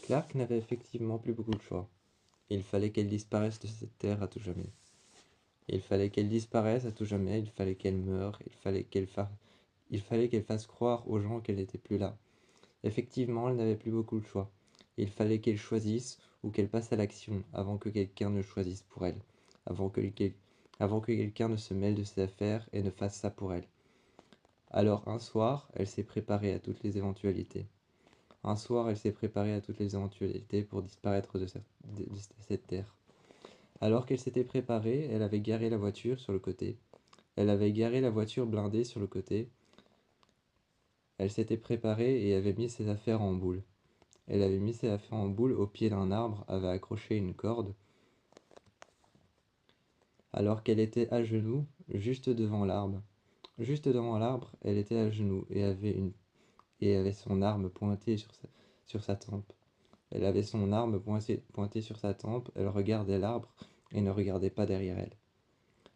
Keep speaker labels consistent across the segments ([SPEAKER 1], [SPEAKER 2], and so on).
[SPEAKER 1] Clark n'avait effectivement plus beaucoup de choix. Il fallait qu'elle disparaisse de cette terre à tout jamais. Il fallait qu'elle disparaisse à tout jamais, il fallait qu'elle meure, il fallait qu'elle fasse croire aux gens qu'elle n'était plus là. Effectivement, elle n'avait plus beaucoup de choix. Il fallait qu'elle choisisse ou qu'elle passe à l'action avant que quelqu'un ne choisisse pour elle, avant que, avant que quelqu'un ne se mêle de ses affaires et ne fasse ça pour elle. Alors un soir, elle s'est préparée à toutes les éventualités. Un soir, elle s'est préparée à toutes les éventualités pour disparaître de cette terre. Alors qu'elle s'était préparée, elle avait garé la voiture sur le côté. Elle avait garé la voiture blindée sur le côté. Elle s'était préparée et avait mis ses affaires en boule. Elle avait mis ses affaires en boule au pied d'un arbre, avait accroché une corde. Alors qu'elle était à genoux, juste devant l'arbre. Juste devant l'arbre, elle était à genoux et avait son arme pointée sur sa tempe. Elle avait son arme pointée sur sa tempe, elle regardait l'arbre et ne regardait pas derrière elle.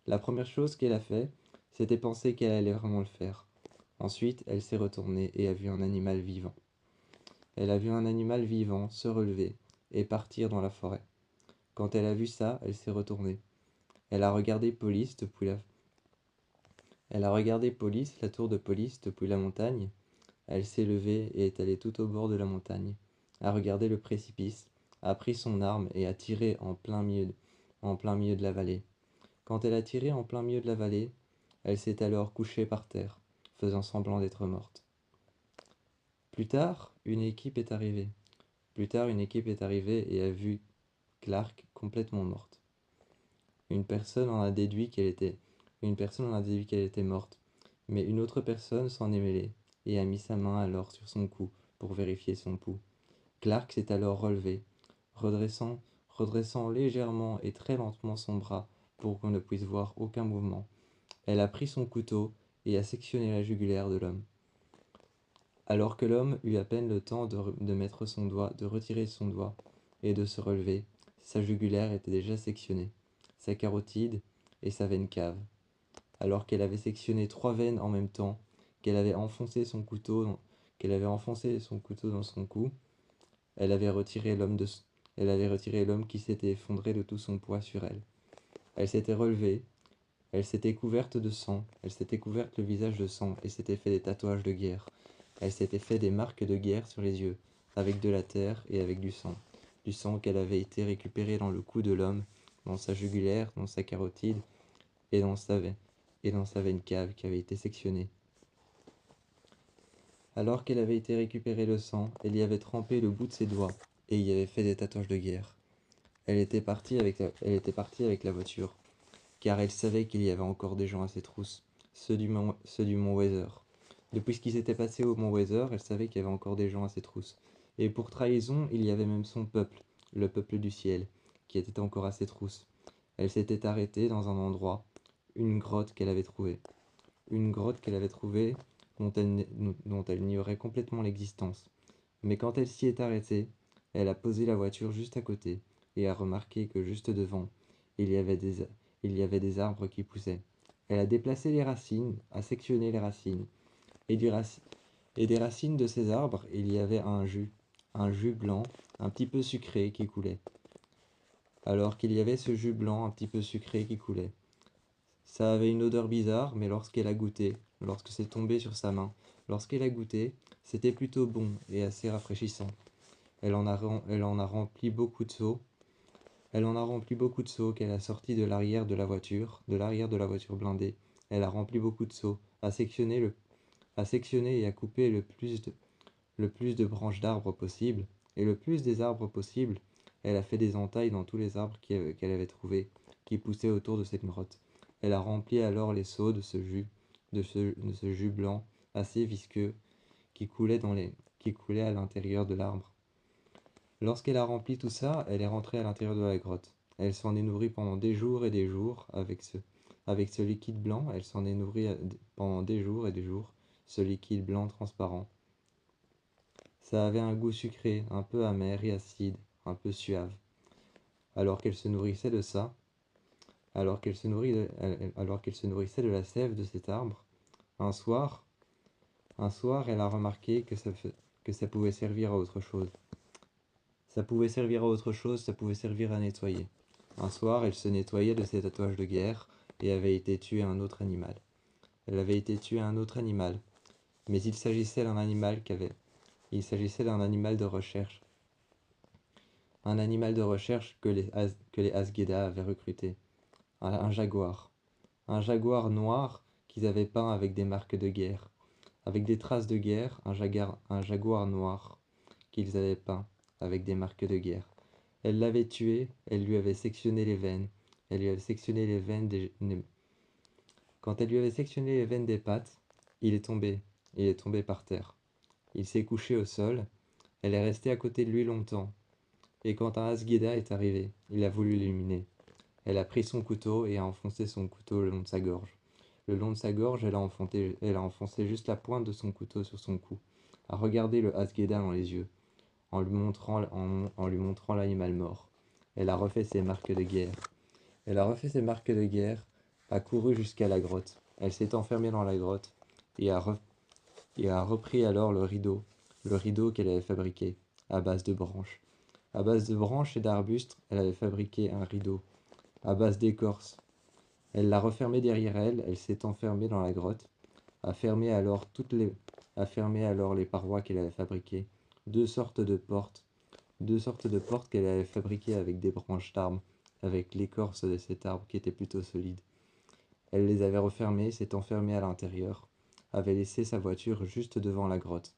[SPEAKER 1] La première chose qu'elle a fait, c'était penser qu'elle allait vraiment le faire. Ensuite, elle s'est retournée et a vu un animal vivant. Elle a vu un animal vivant se relever et partir dans la forêt. Quand elle a vu ça, elle s'est retournée. Elle a regardé la tour de police depuis la montagne. Elle s'est levée et est allée tout au bord de la montagne, a regardé le précipice, a pris son arme et a tiré en plein milieu de la vallée. Quand elle a tiré en plein milieu de la vallée, elle s'est alors couchée par terre, faisant semblant d'être morte. Plus tard, une équipe est arrivée. Et a vu Clark complètement morte. Une personne en a déduit qu'elle était morte, mais une autre personne s'en est mêlée et a mis sa main alors sur son cou pour vérifier son pouls. Clark s'est alors relevé, redressant légèrement et très lentement son bras pour qu'on ne puisse voir aucun mouvement. Elle a pris son couteau et a sectionné la jugulaire de l'homme. Alors que l'homme eut à peine le temps de retirer son doigt et de se relever, sa jugulaire était déjà sectionnée, sa carotide et sa veine cave. Alors qu'elle avait sectionné 3 veines en même temps, qu'elle avait enfoncé son couteau dans son cou, elle avait retiré l'homme qui s'était effondré de tout son poids sur elle. Elle s'était relevée, elle s'était couverte de sang, elle s'était couverte le visage de sang et s'était fait des tatouages de guerre. Elle s'était fait des marques de guerre sur les yeux, avec de la terre et avec du sang qu'elle avait été récupéré dans le cou de l'homme, dans sa jugulaire, dans sa carotide et dans sa veine cave qui avait été sectionnée. Alors qu'elle avait été récupérée le sang, elle y avait trempé le bout de ses doigts et y avait fait des tatouages de guerre. Elle était partie avec la voiture, car elle savait qu'il y avait encore des gens à ses trousses, ceux du mont Weather. Depuis ce qui s'était passé au mont Weather, elle savait qu'il y avait encore des gens à ses trousses. Et pour trahison, il y avait même son peuple, le peuple du ciel, qui était encore à ses trousses. Elle s'était arrêtée dans un endroit, une grotte qu'elle avait trouvée. Une grotte qu'elle avait trouvée dont elle ignorait complètement l'existence. Mais quand elle s'y est arrêtée, elle a posé la voiture juste à côté et a remarqué que juste devant, il y avait des arbres qui poussaient. Elle a déplacé les racines, a sectionné les racines, et des racines de ces arbres, il y avait un jus blanc, un petit peu sucré qui coulait. Alors qu'il y avait ce jus blanc un petit peu sucré qui coulait. Ça avait une odeur bizarre, mais lorsque c'est tombé sur sa main, lorsqu'elle a goûté, c'était plutôt bon et assez rafraîchissant. Elle en a rempli beaucoup de seaux. Elle en a rempli beaucoup de seaux qu'elle a sortis de l'arrière de la voiture blindée. Elle a rempli beaucoup de seaux, a sectionné et a coupé le plus de branches d'arbres possible, et le plus des arbres possible. Elle a fait des entailles dans tous les arbres qu'elle avait trouvés, qui poussaient autour de cette grotte. Elle a rempli alors les seaux de ce jus blanc assez visqueux qui coulait à l'intérieur de l'arbre. Lorsqu'elle a rempli tout ça, elle est rentrée à l'intérieur de la grotte. Elle s'en est nourrie pendant des jours et des jours avec ce liquide blanc. Elle s'en est nourrie pendant des jours et des jours, ce liquide blanc transparent. Ça avait un goût sucré, un peu amer et acide, un peu suave. Alors qu'elle se nourrissait de ça, alors qu'elle se nourrissait de la sève de cet arbre, un soir, elle a remarqué que ça pouvait servir à autre chose. Ça pouvait servir à autre chose, ça pouvait servir à nettoyer. Un soir, elle se nettoyait de ses tatouages de guerre et avait été tuer un autre animal. Elle avait été tuer un autre animal, mais il s'agissait d'un animal Il s'agissait d'un animal de recherche. Un animal de recherche que les Asgeda avaient recruté. Un jaguar. Un jaguar noir qu'ils avaient peint avec des marques de guerre. Avec des traces de guerre, un jaguar noir qu'ils avaient peint avec des marques de guerre. Elle l'avait tué, elle lui avait sectionné les veines. Elle lui avait sectionné les veines Quand elle lui avait sectionné les veines des pattes, il est tombé. Il est tombé par terre. Il s'est couché au sol. Elle est restée à côté de lui longtemps. Et quand un Asgeda est arrivé, il a voulu l'éliminer. Elle a pris son couteau et a enfoncé son couteau le long de sa gorge. Le long de sa gorge, elle a enfoncé juste la pointe de son couteau sur son cou, a regardé le Asgeda dans les yeux, en lui montrant l'animal mort. Elle a refait ses marques de guerre. Elle a refait ses marques de guerre, a couru jusqu'à la grotte. Elle s'est enfermée dans la grotte et et a repris alors le rideau qu'elle avait fabriqué à base de branches. À base de branches et d'arbustes, elle avait fabriqué un rideau. À base d'écorce, elle l'a refermé derrière elle, elle s'est enfermée dans la grotte, a fermé alors a fermé alors les parois qu'elle avait fabriquées, deux sortes de portes, deux sortes de portes qu'elle avait fabriquées avec des branches d'arbres, avec l'écorce de cet arbre qui était plutôt solide. Elle les avait refermées, s'est enfermée à l'intérieur, avait laissé sa voiture juste devant la grotte.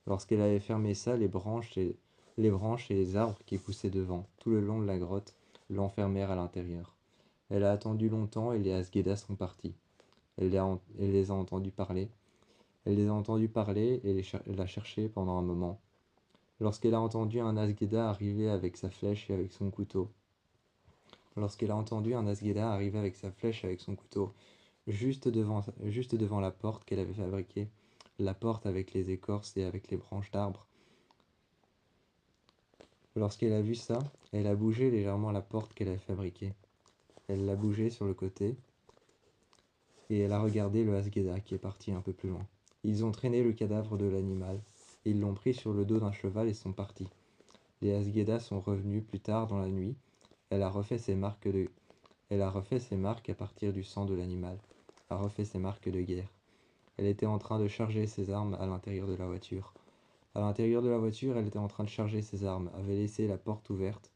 [SPEAKER 1] Lorsqu'elle avait fermé ça, les branches et les arbres qui poussaient devant, tout le long de la grotte, l'enfermèrent à l'intérieur. Elle a attendu longtemps et les Asgeda sont partis. Elle les a entendus parler. Elle les a entendus parler et l'a cherché pendant un moment. Lorsqu'elle a entendu un Asgeda arriver avec sa flèche et avec son couteau. Lorsqu'elle a entendu un Asgeda arriver avec sa flèche et avec son couteau, juste devant la porte qu'elle avait fabriquée, la porte avec les écorces et avec les branches d'arbres. Lorsqu'elle a vu ça, elle a bougé légèrement la porte qu'elle avait fabriquée. Elle l'a bougée sur le côté et elle a regardé le Asgeda qui est parti un peu plus loin. Ils ont traîné le cadavre de l'animal, ils l'ont pris sur le dos d'un cheval et sont partis. Les Asgeda sont revenus plus tard dans la nuit. Elle a refait ses marques à partir du sang de l'animal, a refait ses marques de guerre. Elle était en train de charger ses armes à l'intérieur de la voiture. À l'intérieur de la voiture, elle était en train de charger ses armes, avait laissé la porte ouverte.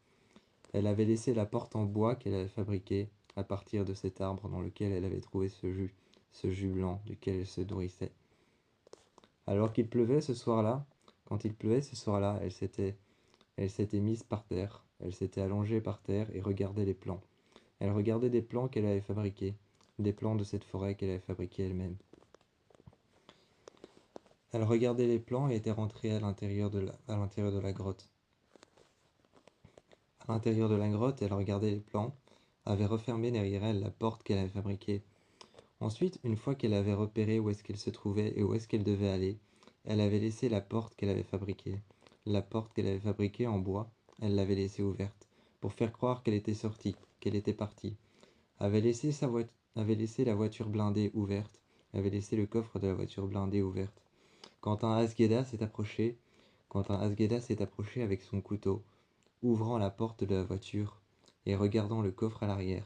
[SPEAKER 1] Elle avait laissé la porte en bois qu'elle avait fabriquée à partir de cet arbre dans lequel elle avait trouvé ce jus blanc duquel elle se nourrissait. Alors qu'il pleuvait ce soir-là, quand il pleuvait ce soir-là, elle s'était mise par terre, elle s'était allongée par terre et regardait les plants. Elle regardait des plants qu'elle avait fabriqués, des plants de cette forêt qu'elle avait fabriquée elle-même. Elle regardait les plants et était rentrée à l'intérieur de la grotte. À l'intérieur de la grotte, elle regardait les plants, avait refermé derrière elle la porte qu'elle avait fabriquée. Ensuite, une fois qu'elle avait repéré où est-ce qu'elle se trouvait et où est-ce qu'elle devait aller, elle avait laissé la porte qu'elle avait fabriquée. La porte qu'elle avait fabriquée en bois, elle l'avait laissée ouverte, pour faire croire qu'elle était sortie, qu'elle était partie. Avait laissé la voiture blindée ouverte, avait laissé le coffre de la voiture blindée ouverte. Quand un Asgeda s'est approché, avec son couteau, ouvrant la porte de la voiture et regardant le coffre à l'arrière,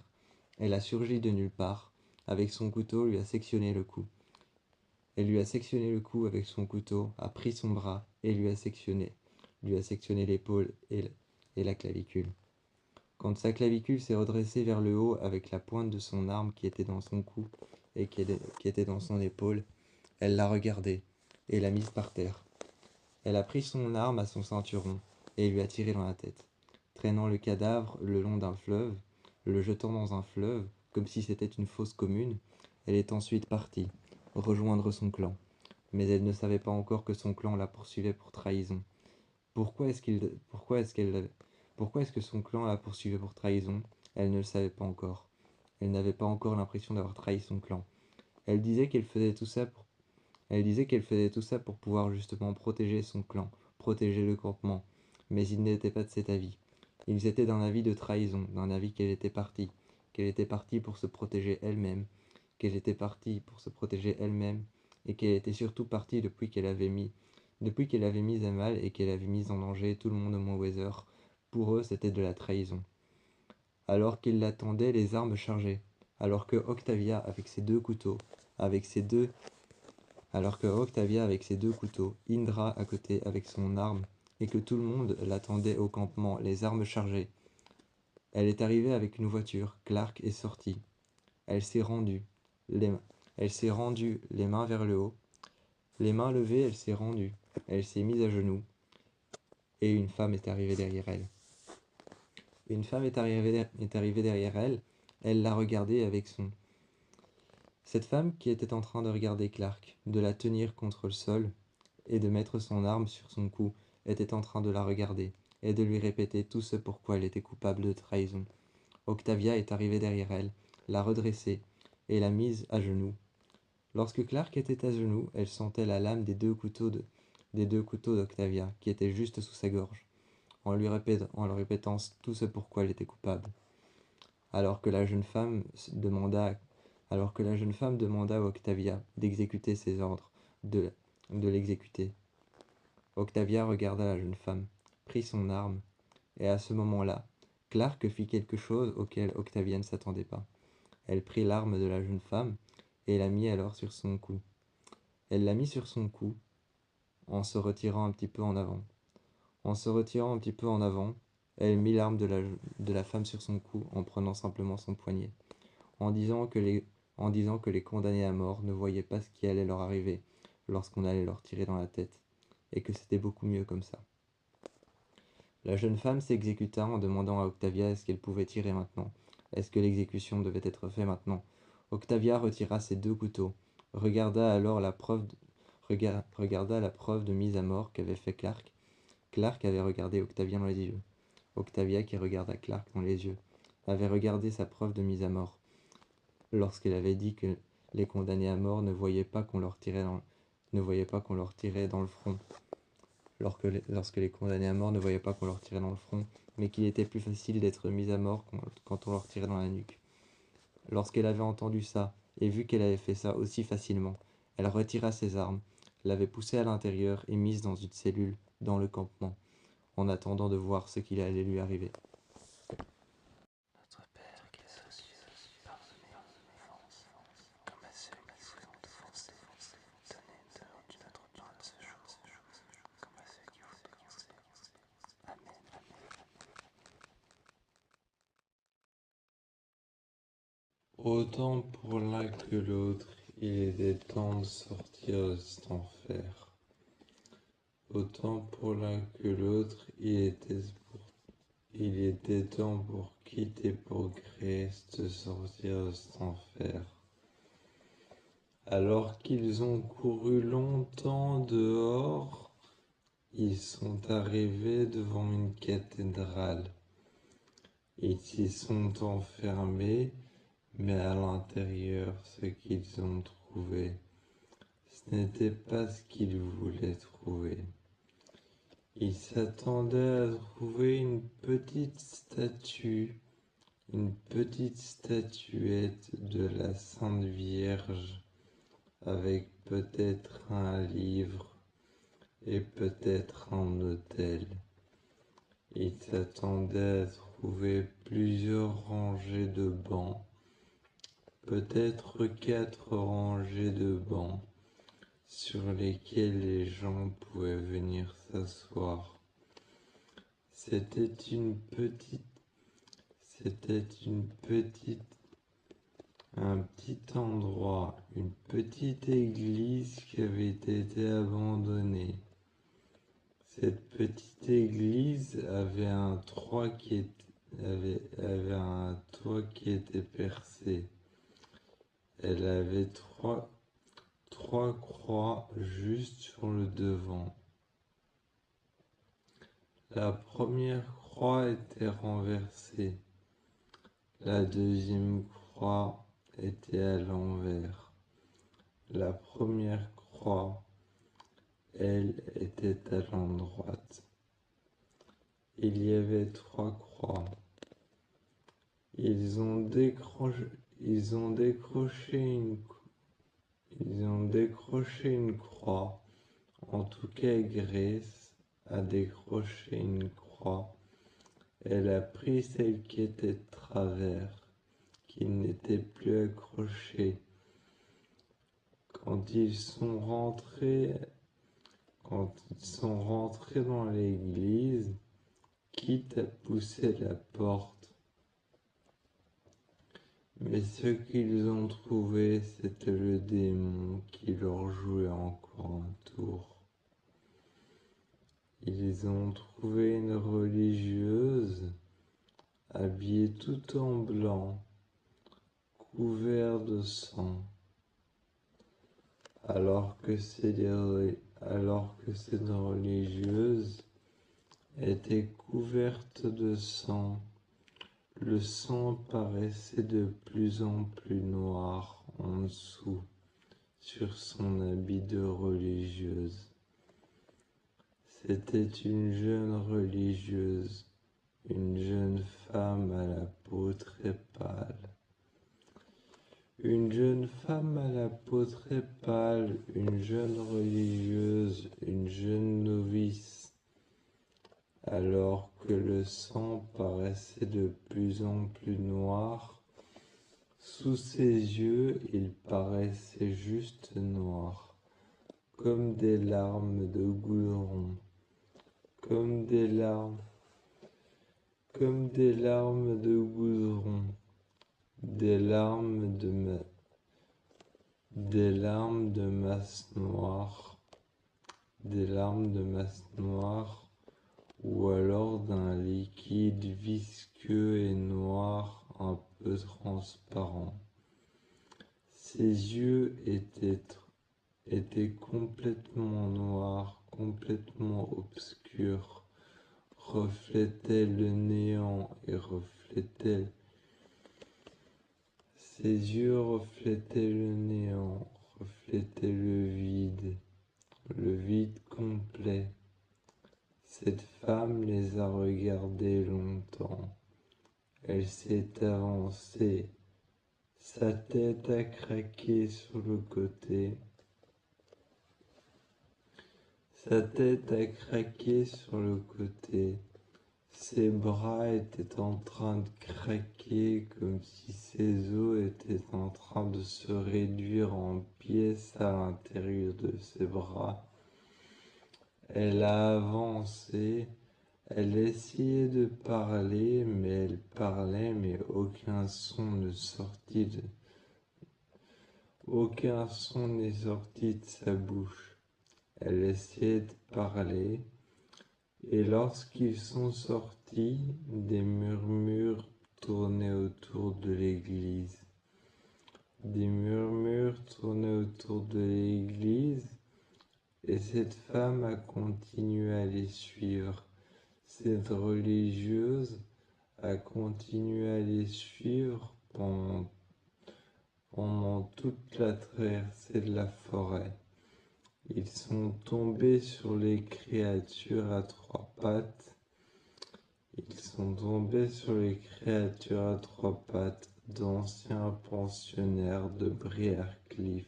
[SPEAKER 1] elle a surgi de nulle part, avec son couteau lui a sectionné le cou. Elle lui a sectionné le cou avec son couteau, a pris son bras et lui a sectionné l'épaule et la clavicule. Quand sa clavicule s'est redressée vers le haut avec la pointe de son arme qui était dans son cou et qui était dans son épaule, elle l'a regardée et l'a mise par terre. Elle a pris son arme à son ceinturon et lui a tiré dans la tête, traînant le cadavre le long d'un fleuve, le jetant dans un fleuve, comme si c'était une fosse commune. Elle est ensuite partie, rejoindre son clan. Mais elle ne savait pas encore que son clan la poursuivait pour trahison. Pourquoi est-ce qu'il, pourquoi est-ce que son clan la poursuivait pour trahison? Elle ne le savait pas encore. Elle n'avait pas encore l'impression d'avoir trahi son clan. Elle disait qu'elle faisait tout ça pour Elle disait qu'elle faisait tout ça pour pouvoir justement protéger son clan, protéger le campement. Mais ils n'étaient pas de cet avis. Ils étaient d'un avis de trahison, d'un avis qu'elle était partie pour se protéger elle-même, qu'elle était partie pour se protéger elle-même, et qu'elle était surtout partie depuis qu'elle avait mis Depuis qu'elle avait mis à mal et qu'elle avait mis en danger tout le monde au Mont Weather, pour eux c'était de la trahison. Alors qu'ils l'attendaient, les armes chargées, alors que Octavia avec ses deux couteaux, avec ses deux alors que Octavia avec ses deux couteaux, Indra à côté avec son arme, et que tout le monde l'attendait au campement, les armes chargées. Elle est arrivée avec une voiture, Clark est sorti. Elle s'est rendue, les, elle s'est rendue les mains vers le haut. Les mains levées, elle s'est rendue. Elle s'est mise à genoux, et une femme est arrivée derrière elle. Une femme est arrivée derrière elle, elle l'a regardée avec son... Cette femme qui était en train de regarder Clark, de la tenir contre le sol, et de mettre son arme sur son cou, était en train de la regarder, et de lui répéter tout ce pourquoi elle était coupable de trahison. Octavia est arrivée derrière elle, l'a redressée, et l'a mise à genoux. Lorsque Clark était à genoux, elle sentait la lame des deux couteaux d'Octavia, qui étaient juste sous sa gorge, en lui répétant tout ce pourquoi elle était coupable. Alors que la jeune femme demanda à Octavia d'exécuter ses ordres, de l'exécuter. Octavia regarda la jeune femme, prit son arme, et à ce moment-là, Clark fit quelque chose auquel Octavia ne s'attendait pas. Elle prit l'arme de la jeune femme et la mit alors sur son cou. Elle la mit sur son cou en se retirant un petit peu en avant. En se retirant un petit peu en avant, elle mit l'arme de la femme sur son cou en prenant simplement son poignet, en disant que les condamnés à mort ne voyaient pas ce qui allait leur arriver lorsqu'on allait leur tirer dans la tête, et que c'était beaucoup mieux comme ça. La jeune femme s'exécuta en demandant à Octavia est-ce qu'elle pouvait tirer maintenant. Est-ce que l'exécution devait être faite maintenant? Octavia retira ses deux couteaux, regarda alors regarda la preuve de mise à mort qu'avait fait Clark. Clark avait regardé Octavia dans les yeux. Octavia, qui regarda Clark dans les yeux, avait regardé sa preuve de mise à mort, lorsqu'elle avait dit que les condamnés à mort ne voyaient pas qu'on leur tirait dans le front. Lorsque les condamnés à mort ne voyaient pas qu'on leur tirait dans le front, mais qu'il était plus facile d'être mis à mort quand on leur tirait dans la nuque. Lorsqu'elle avait entendu ça, et vu qu'elle avait fait ça aussi facilement, elle retira ses armes, l'avait poussée à l'intérieur et mise dans une cellule dans le campement, en attendant de voir ce qu'il allait lui arriver.
[SPEAKER 2] Notre Père qui es aux cieux, pardonnez-nous nos offenses, comme à ceux qui vous ont offensés. Donnez-nous notre pain de ce jour, comme à ceux qui vous ont offensés. Amen.
[SPEAKER 3] Autant pour l'un que l'autre, il était temps de sortir de cet enfer. Autant pour l'un que l'autre, il était temps pour quitter pour Grèce de sortir de cet enfer. Alors qu'ils ont couru longtemps dehors, ils sont arrivés devant une cathédrale. Ils s'y sont enfermés, mais à l'intérieur, ce qu'ils ont trouvé, ce n'était pas ce qu'ils voulaient trouver. Ils s'attendaient à trouver une petite statuette de la Sainte Vierge, avec peut-être un livre et peut-être un autel. Ils s'attendaient à trouver plusieurs rangées de bancs, peut-être 4 rangées de bancs, sur lesquels les gens pouvaient venir s'asseoir. C'était un petit endroit, une petite église qui avait été abandonnée. Cette petite église avait un toit qui était percé. Elle avait trois croix juste sur le devant. La première croix était renversée. La deuxième croix était à l'envers. La première croix, elle, était à l'endroit. Il y avait 3 croix. Ils ont décroché une croix en tout cas Grace, a décroché une croix. Elle a pris celle qui était de travers, qui n'était plus accrochée. Quand ils sont rentrés, quand ils sont rentrés dans l'église, quitte à pousser la porte. Mais ce qu'ils ont trouvé, c'était le démon qui leur jouait encore un tour. Ils ont trouvé une religieuse, habillée tout en blanc, couverte de sang, alors que cette religieuse était couverte de sang. Le sang paraissait de plus en plus noir en dessous, sur son habit de religieuse. C'était une jeune religieuse, une jeune femme à la peau très pâle. Une jeune femme à la peau très pâle, une jeune religieuse, une jeune novice, alors que le sang paraissait de plus en plus noir. Sous ses yeux, il paraissait juste noir, comme des larmes de goudron, comme des larmes de goudron, des larmes de masse noire, ou alors d'un liquide visqueux et noir un peu transparent. Ses yeux étaient complètement noirs, complètement obscurs, reflétaient le néant et ses yeux reflétaient le néant, reflétaient le vide complet. Cette femme les a regardés longtemps. Elle s'est avancée. Sa tête a craqué sur le côté. Ses bras étaient en train de craquer comme si ses os étaient en train de se réduire en pièces à l'intérieur de ses bras. Elle a avancé. Elle essayait de parler, mais aucun son n'est sorti de sa bouche. Elle essayait de parler, et lorsqu'ils sont sortis, des murmures tournaient autour de l'église. Et cette femme a continué à les suivre. Cette religieuse a continué à les suivre pendant toute la traversée de la forêt. Ils sont tombés sur les créatures à trois pattes. D'anciens pensionnaires de Briarcliff.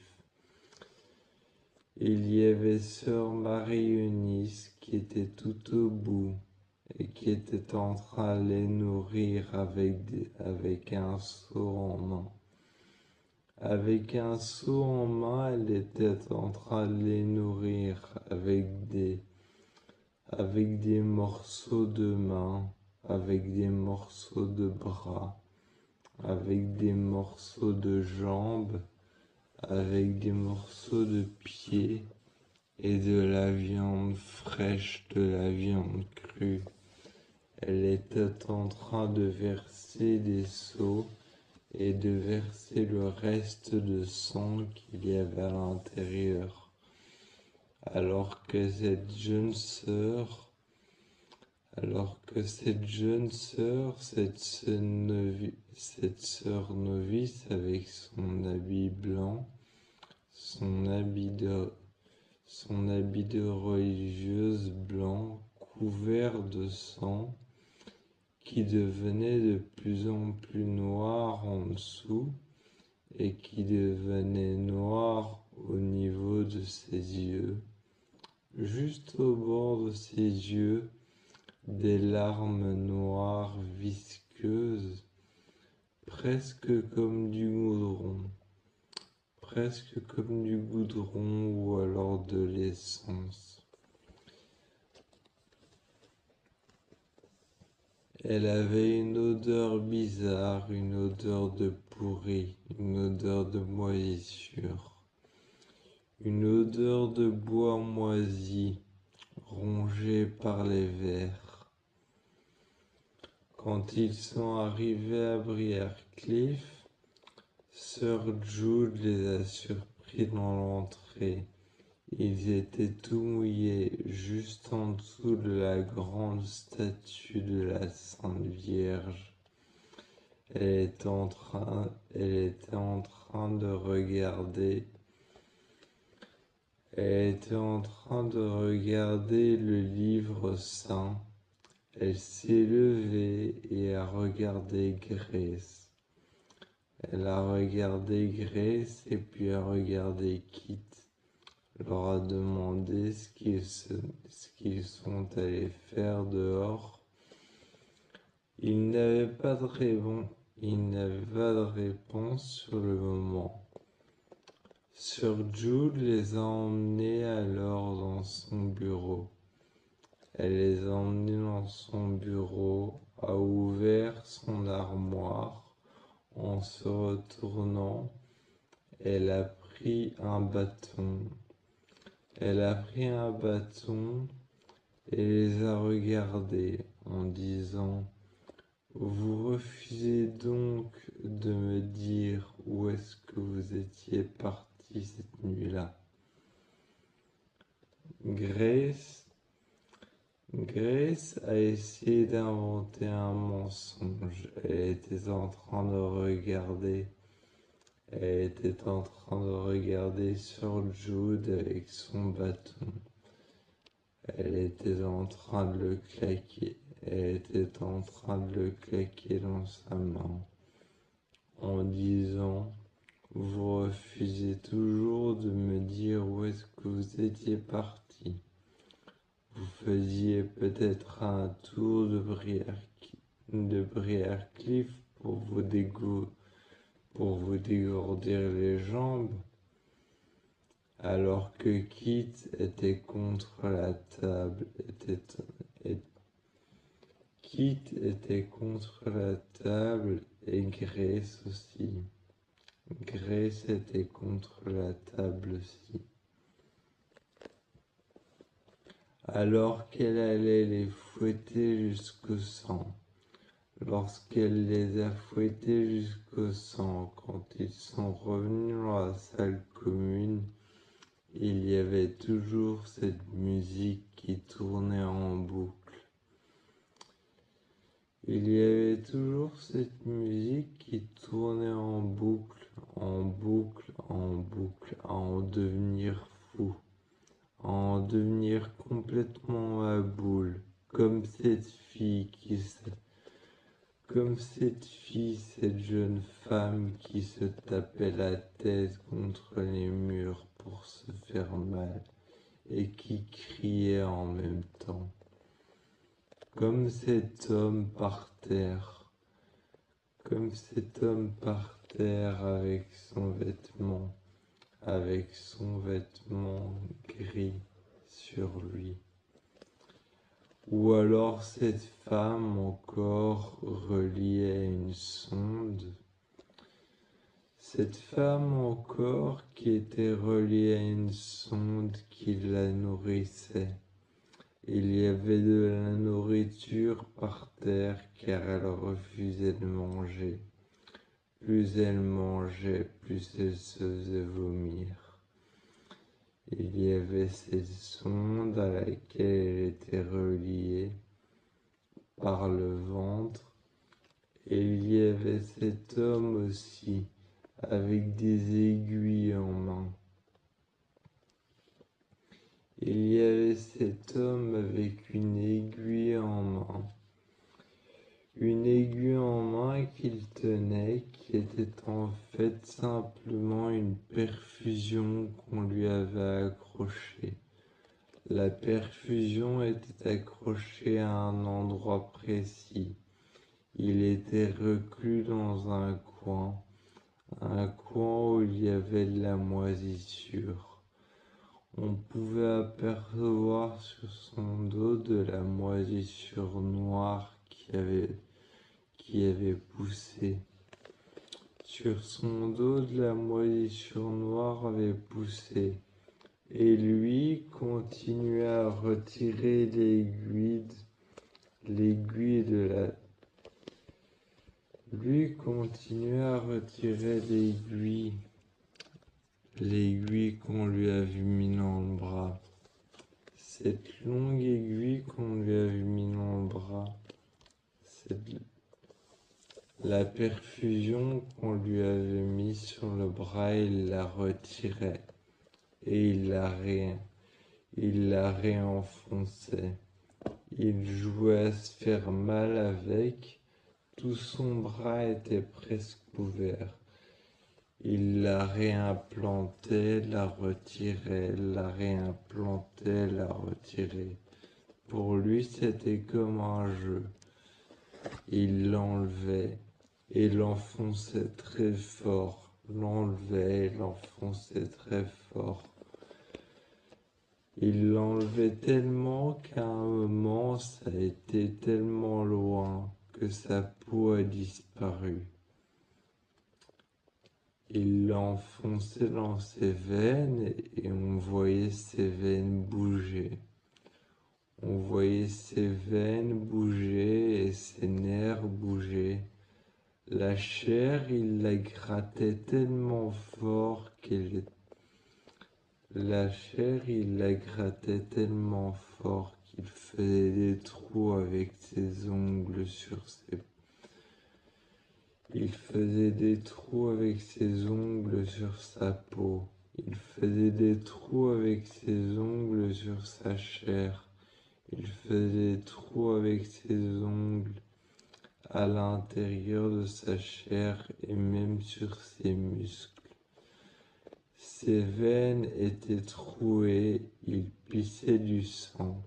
[SPEAKER 3] Il y avait sœur Marie-Eunice qui était tout au bout et qui était en train de les nourrir avec un seau en main. Avec un seau en main, elle était en train de les nourrir avec des morceaux de main, avec des morceaux de bras, avec des morceaux de jambes, avec des morceaux de pieds et de la viande fraîche, de la viande crue. Elle était en train de verser des seaux et de verser le reste de sang qu'il y avait à l'intérieur. Alors que cette jeune sœur, cette sœur novice avec son habit blanc, son habit de religieuse blanc couvert de sang, qui devenait de plus en plus noir en dessous et qui devenait noir au niveau de ses yeux, juste au bord de ses yeux, des larmes noires visqueuses, presque comme du goudron, presque comme du goudron ou alors de l'essence. Elle avait une odeur bizarre, une odeur de pourri, une odeur de moisissure, une odeur de bois moisi, rongé par les vers. Quand ils sont arrivés à Briarcliff, Sir Jude les a surpris dans l'entrée. Ils étaient tout mouillés, juste en dessous de la grande statue de la Sainte Vierge. Elle était en train de regarder. Elle était en train de regarder le livre saint. Elle s'est levée et a regardé Grace. Elle a regardé Grace et puis a regardé Kit. Leur a demandé ce qu'ils sont allés faire dehors. Ils n'avaient pas de réponse sur le moment. Sir Jude les a emmenés alors dans son bureau. Elle les a emmenés dans son bureau, a ouvert son armoire. En se retournant, elle a pris un bâton. Elle a pris un bâton et les a regardés en disant: vous refusez donc de me dire où est-ce que vous étiez parti cette nuit-là. Grace a essayé d'inventer un mensonge. Elle était en train de regarder Sir Jude avec son bâton. Elle était en train de le claquer. Elle était en train de le claquer dans sa main en disant: vous refusez toujours de me dire où est-ce que vous étiez parti. Vous faisiez peut-être un tour de Briarcliff pour vous dégourdir les jambes, alors que Kit était contre la table, Kit était contre la table et Grace aussi. Grace était contre la table aussi. Alors qu'elle allait les fouetter jusqu'au sang. Lorsqu'elle les a fouettés jusqu'au sang, quand ils sont revenus dans la salle commune, il y avait toujours cette musique qui tournait en boucle. Il y avait toujours cette musique qui tournait en boucle, en boucle, en boucle, à en devenir fou, à en devenir complètement à boule, comme cette jeune femme qui se tapait la tête contre les murs pour se faire mal et qui criait en même temps. Comme cet homme par terre, avec son vêtement gris sur lui. Ou alors cette femme encore reliée à une sonde. Cette femme encore qui était reliée à une sonde qui la nourrissait. Il y avait de la nourriture par terre car elle refusait de manger. Plus elle mangeait, plus elle se faisait vomir. Il y avait cette sonde à laquelle elle était reliée par le ventre. Et il y avait cet homme aussi, avec des aiguilles en main. Il y avait cet homme avec une aiguille en main. Une aiguille en main qu'il tenait, qui était en fait simplement une perfusion qu'on lui avait accrochée La perfusion était accrochée à un endroit précis. Il était reclus dans un coin où il y avait de la moisissure. On pouvait apercevoir sur son dos de la moisissure noire qui avait poussé. Sur son dos, de la moisissure noire avait poussé. Et lui continuait à retirer l'aiguille de la... Lui continuait à retirer l'aiguille qu'on lui avait mis dans le bras. Cette longue aiguille qu'on lui avait mis dans le bras, la perfusion qu'on lui avait mis sur le bras, il la retirait et il la réenfonçait. Il jouait à se faire mal avec, tout son bras était presque ouvert. Il la réimplantait, la retirait, la réimplantait, la retirait. Pour lui, c'était comme un jeu. Il l'enlevait et l'enfonçait très fort, l'enlevait et l'enfonçait très fort. Il l'enlevait tellement qu'à un moment, ça a été tellement loin que sa peau a disparu. Il l'enfonçait dans ses veines et on voyait ses veines bouger. On voyait ses veines bouger et ses nerfs bouger. La chair, il la grattait tellement fort La chair, il la grattait tellement fort qu'il faisait des trous avec ses ongles Il faisait des trous avec ses ongles sur sa peau. Il faisait des trous avec ses ongles sur sa chair. Il faisait des trous avec ses ongles à l'intérieur de sa chair et même sur ses muscles. Ses veines étaient trouées, il pissait du sang,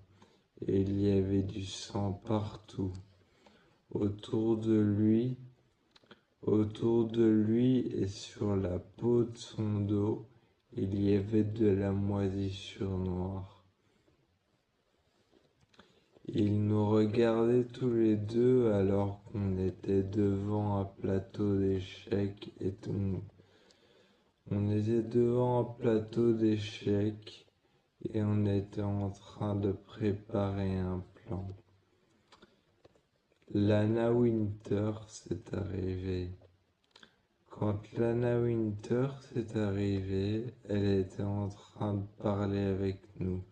[SPEAKER 3] et il y avait du sang partout. Autour de lui et sur la peau de son dos, il y avait de la moisissure noire. Ils nous regardaient tous les deux alors qu'on était devant un plateau d'échecs on était devant un plateau d'échecs et on était en train de préparer un plan. Lana Winter s'est arrivée. Quand Lana Winter s'est arrivée, elle était en train de parler avec nous,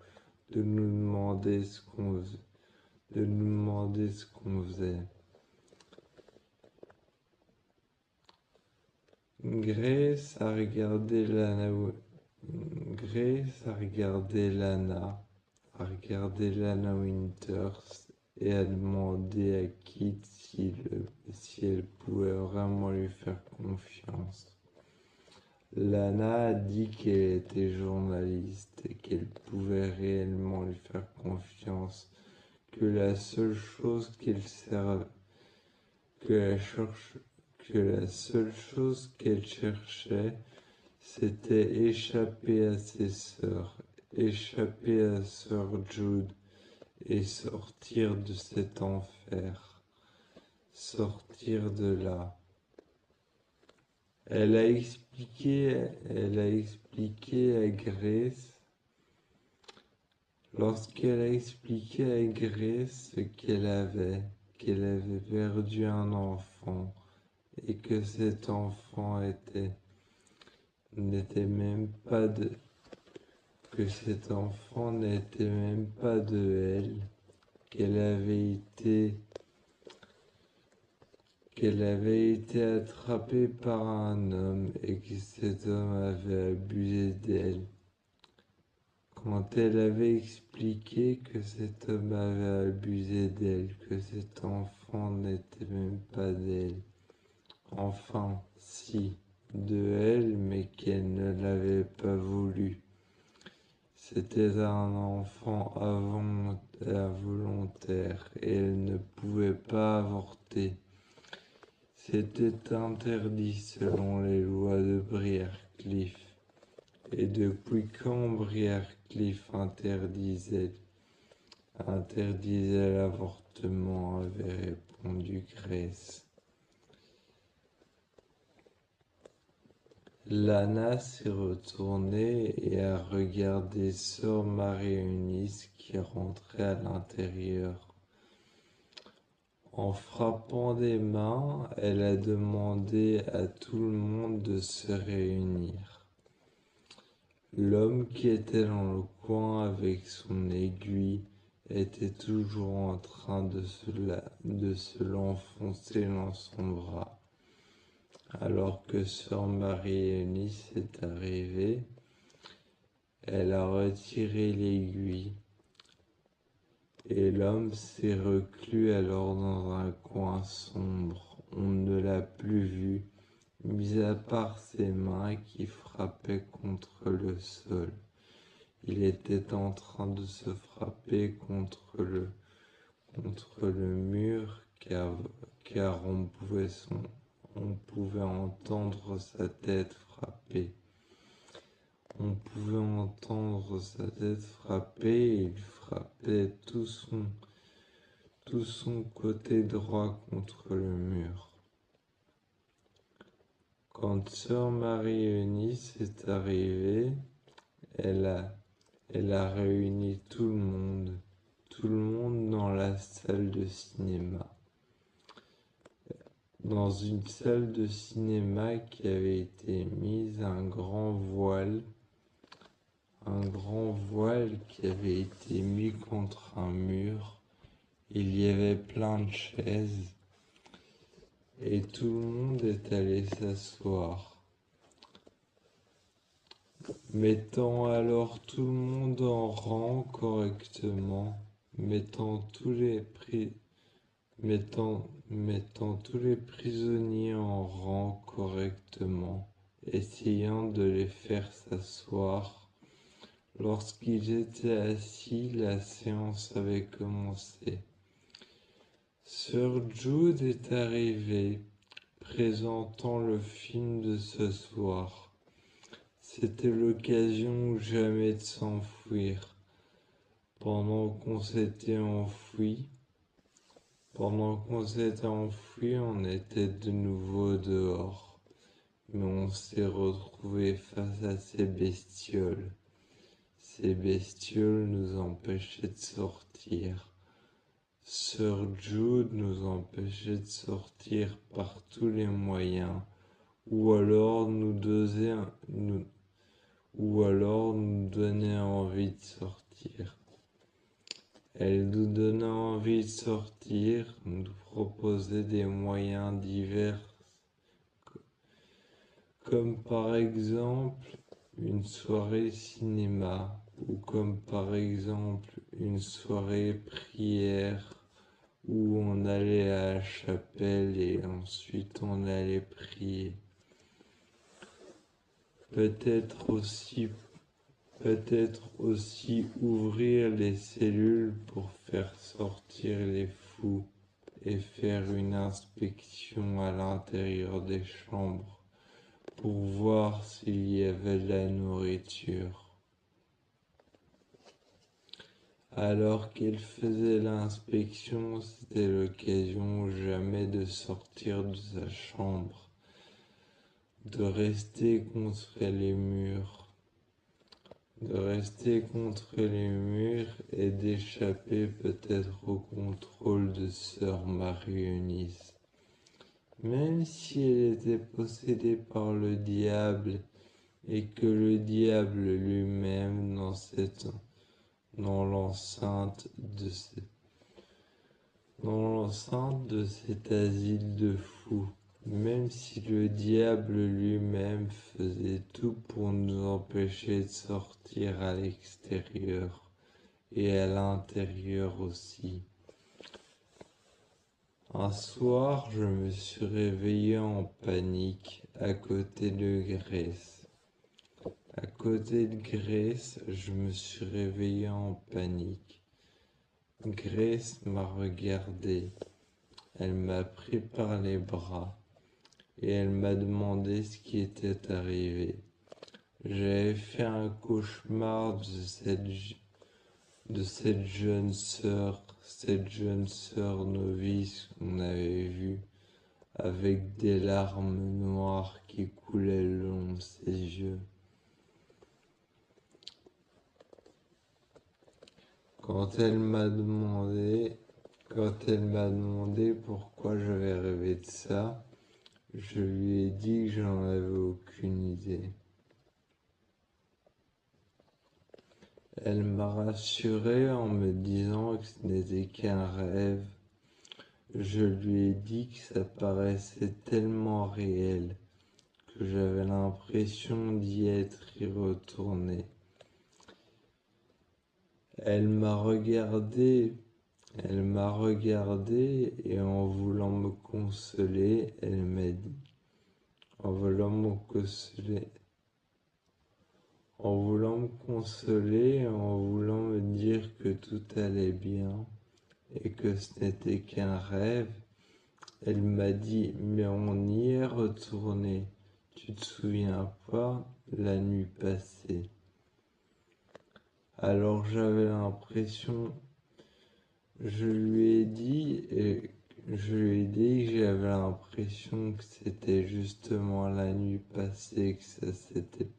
[SPEAKER 3] de nous demander ce qu'on faisait. Grace a regardé Lana Winters et a demandé à Kit si elle pouvait vraiment lui faire confiance. Lana a dit qu'elle était journaliste et qu'elle pouvait réellement lui faire confiance, que la seule chose qu'elle cherchait, c'était échapper à ses sœurs, échapper à Sœur Jude et sortir de cet enfer, sortir de là. Elle a expliqué à Grace, lorsqu'elle a expliqué à Grace qu'elle avait perdu un enfant et que cet enfant n'était même pas de elle, qu'elle avait été attrapée par un homme et que cet homme avait abusé d'elle. Quand elle avait expliqué que cet homme avait abusé d'elle, que cet enfant n'était même pas d'elle, enfin, si, de elle, mais qu'elle ne l'avait pas voulu. C'était un enfant involontaire et elle ne pouvait pas avorter. C'était interdit selon les lois de Briarcliff. Et depuis quand Briarcliff interdisait l'avortement, avait répondu Grace. Lana s'est retournée et a regardé sœur Marie-Eunice qui rentrait à l'intérieur. En frappant des mains, elle a demandé à tout le monde de se réunir. L'homme qui était dans le coin avec son aiguille était toujours en train de se l'enfoncer dans son bras. Alors que sœur Marie-Eunice est arrivée, elle a retiré l'aiguille et l'homme s'est reclus alors dans un coin sombre. On ne l'a plus vu, mis à part ses mains qui frappaient contre le sol. Il était en train de se frapper contre le mur car on pouvait entendre sa tête frapper. On pouvait entendre sa tête frapper et il frappait tout son côté droit contre le mur. Quand sœur Marie-Eunice est arrivée, elle a réuni tout le monde dans la salle de cinéma. Dans une salle de cinéma qui avait été mise, un grand voile qui avait été mis contre un mur. Il y avait plein de chaises et tout le monde est allé s'asseoir. Mettant alors tout le monde en rang correctement, mettant tous les prisonniers en rang correctement, essayant de les faire s'asseoir. Lorsqu'ils étaient assis, la séance avait commencé. Sir Jude est arrivé, présentant le film de ce soir. C'était l'occasion ou jamais de s'enfuir. Pendant qu'on s'était enfui, on était de nouveau dehors. Mais on s'est retrouvé face à ces bestioles. Ces bestioles nous empêchaient de sortir. Sir Jude nous empêchait de sortir par tous les moyens, ou alors nous donnait envie de sortir. Elle nous donnait envie de sortir, nous proposait des moyens divers, comme par exemple une soirée cinéma, ou comme par exemple une soirée prière, où on allait à la chapelle et ensuite on allait prier. Peut-être aussi ouvrir les cellules pour faire sortir les fous et faire une inspection à l'intérieur des chambres pour voir s'il y avait de la nourriture. Alors qu'elle faisait l'inspection, c'était l'occasion ou jamais de sortir de sa chambre, de rester contre les murs, et d'échapper peut-être au contrôle de sœur Marie-Eunice. Même si elle était possédée par le diable et que le diable lui-même dans l'enceinte de cet asile de fous, même si le diable lui-même faisait tout pour nous empêcher de sortir à l'extérieur et à l'intérieur aussi. Un soir, je me suis réveillé en panique à côté de Grace. À côté de Grace, je me suis réveillé en panique. Grace m'a regardé, elle m'a pris par les bras et elle m'a demandé ce qui était arrivé. J'avais fait un cauchemar de cette jeune sœur novice qu'on avait vue, avec des larmes noires qui coulaient le long de ses yeux. Quand elle m'a demandé pourquoi j'avais rêvé de ça, je lui ai dit que j'en avais aucune idée. Elle m'a rassuré en me disant que ce n'était qu'un rêve. Je lui ai dit que ça paraissait tellement réel que j'avais l'impression d'y être y retourné. Elle m'a regardé et en voulant me consoler, elle m'a dit, en voulant me consoler, en voulant me dire que tout allait bien et que ce n'était qu'un rêve, elle m'a dit, mais on y est retourné, tu te souviens pas, la nuit passée. Alors j'avais l'impression, je lui ai dit que j'avais l'impression que c'était justement la nuit passée que ça s'était.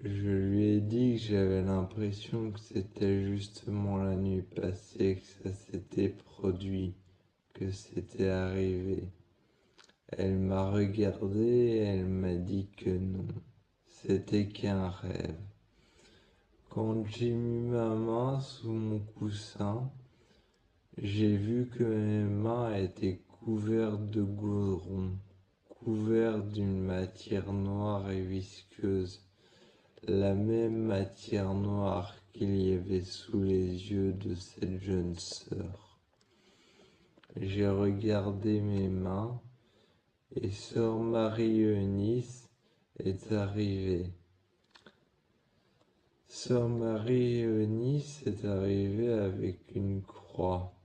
[SPEAKER 3] Je lui ai dit que j'avais l'impression que c'était justement la nuit passée que ça s'était produit, que c'était arrivé. Elle m'a regardé et elle m'a dit que non, c'était qu'un rêve. Quand j'ai mis ma main sous mon coussin, j'ai vu que mes mains étaient couvertes de goudron, couvertes d'une matière noire et visqueuse, la même matière noire qu'il y avait sous les yeux de cette jeune sœur. J'ai regardé mes mains et sœur Marie-Eunice est arrivée. Sœur Marie-Eunice est arrivée avec une croix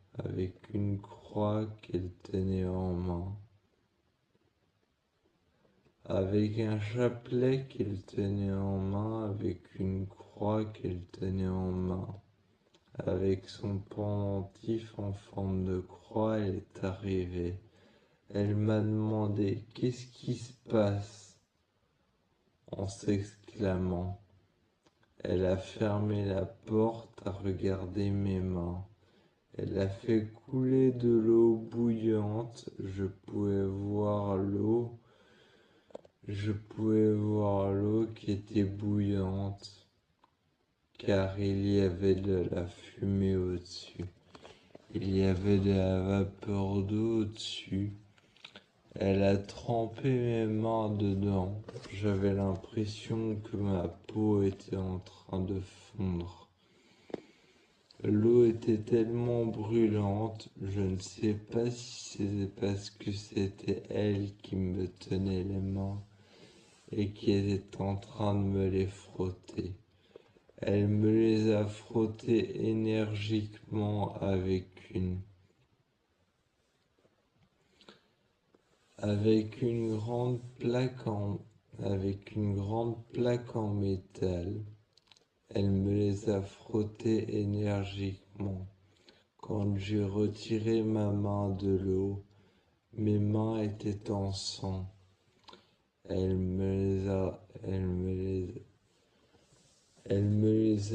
[SPEAKER 3] qu'elle tenait en main, avec un chapelet qu'elle tenait en main, avec une croix qu'elle tenait en main, avec son pendentif en forme de croix, elle est arrivée. Elle m'a demandé « Qu'est-ce qui se passe ?» en s'exclamant. Elle a fermé la porte, a regardé mes mains. Elle a fait couler de l'eau bouillante. Je pouvais voir l'eau qui était bouillante, car il y avait de la fumée au-dessus. Il y avait de la vapeur d'eau au-dessus. Elle a trempé mes mains dedans. J'avais l'impression que ma peau était en train de fondre. L'eau était tellement brûlante, je ne sais pas si c'était parce que c'était elle qui me tenait les mains et qui était en train de me les frotter. Elle me les a frottées énergiquement avec une grande plaque en métal. Elle me les a frottées énergiquement. Quand j'ai retiré ma main de l'eau, mes mains étaient en sang. Elle me les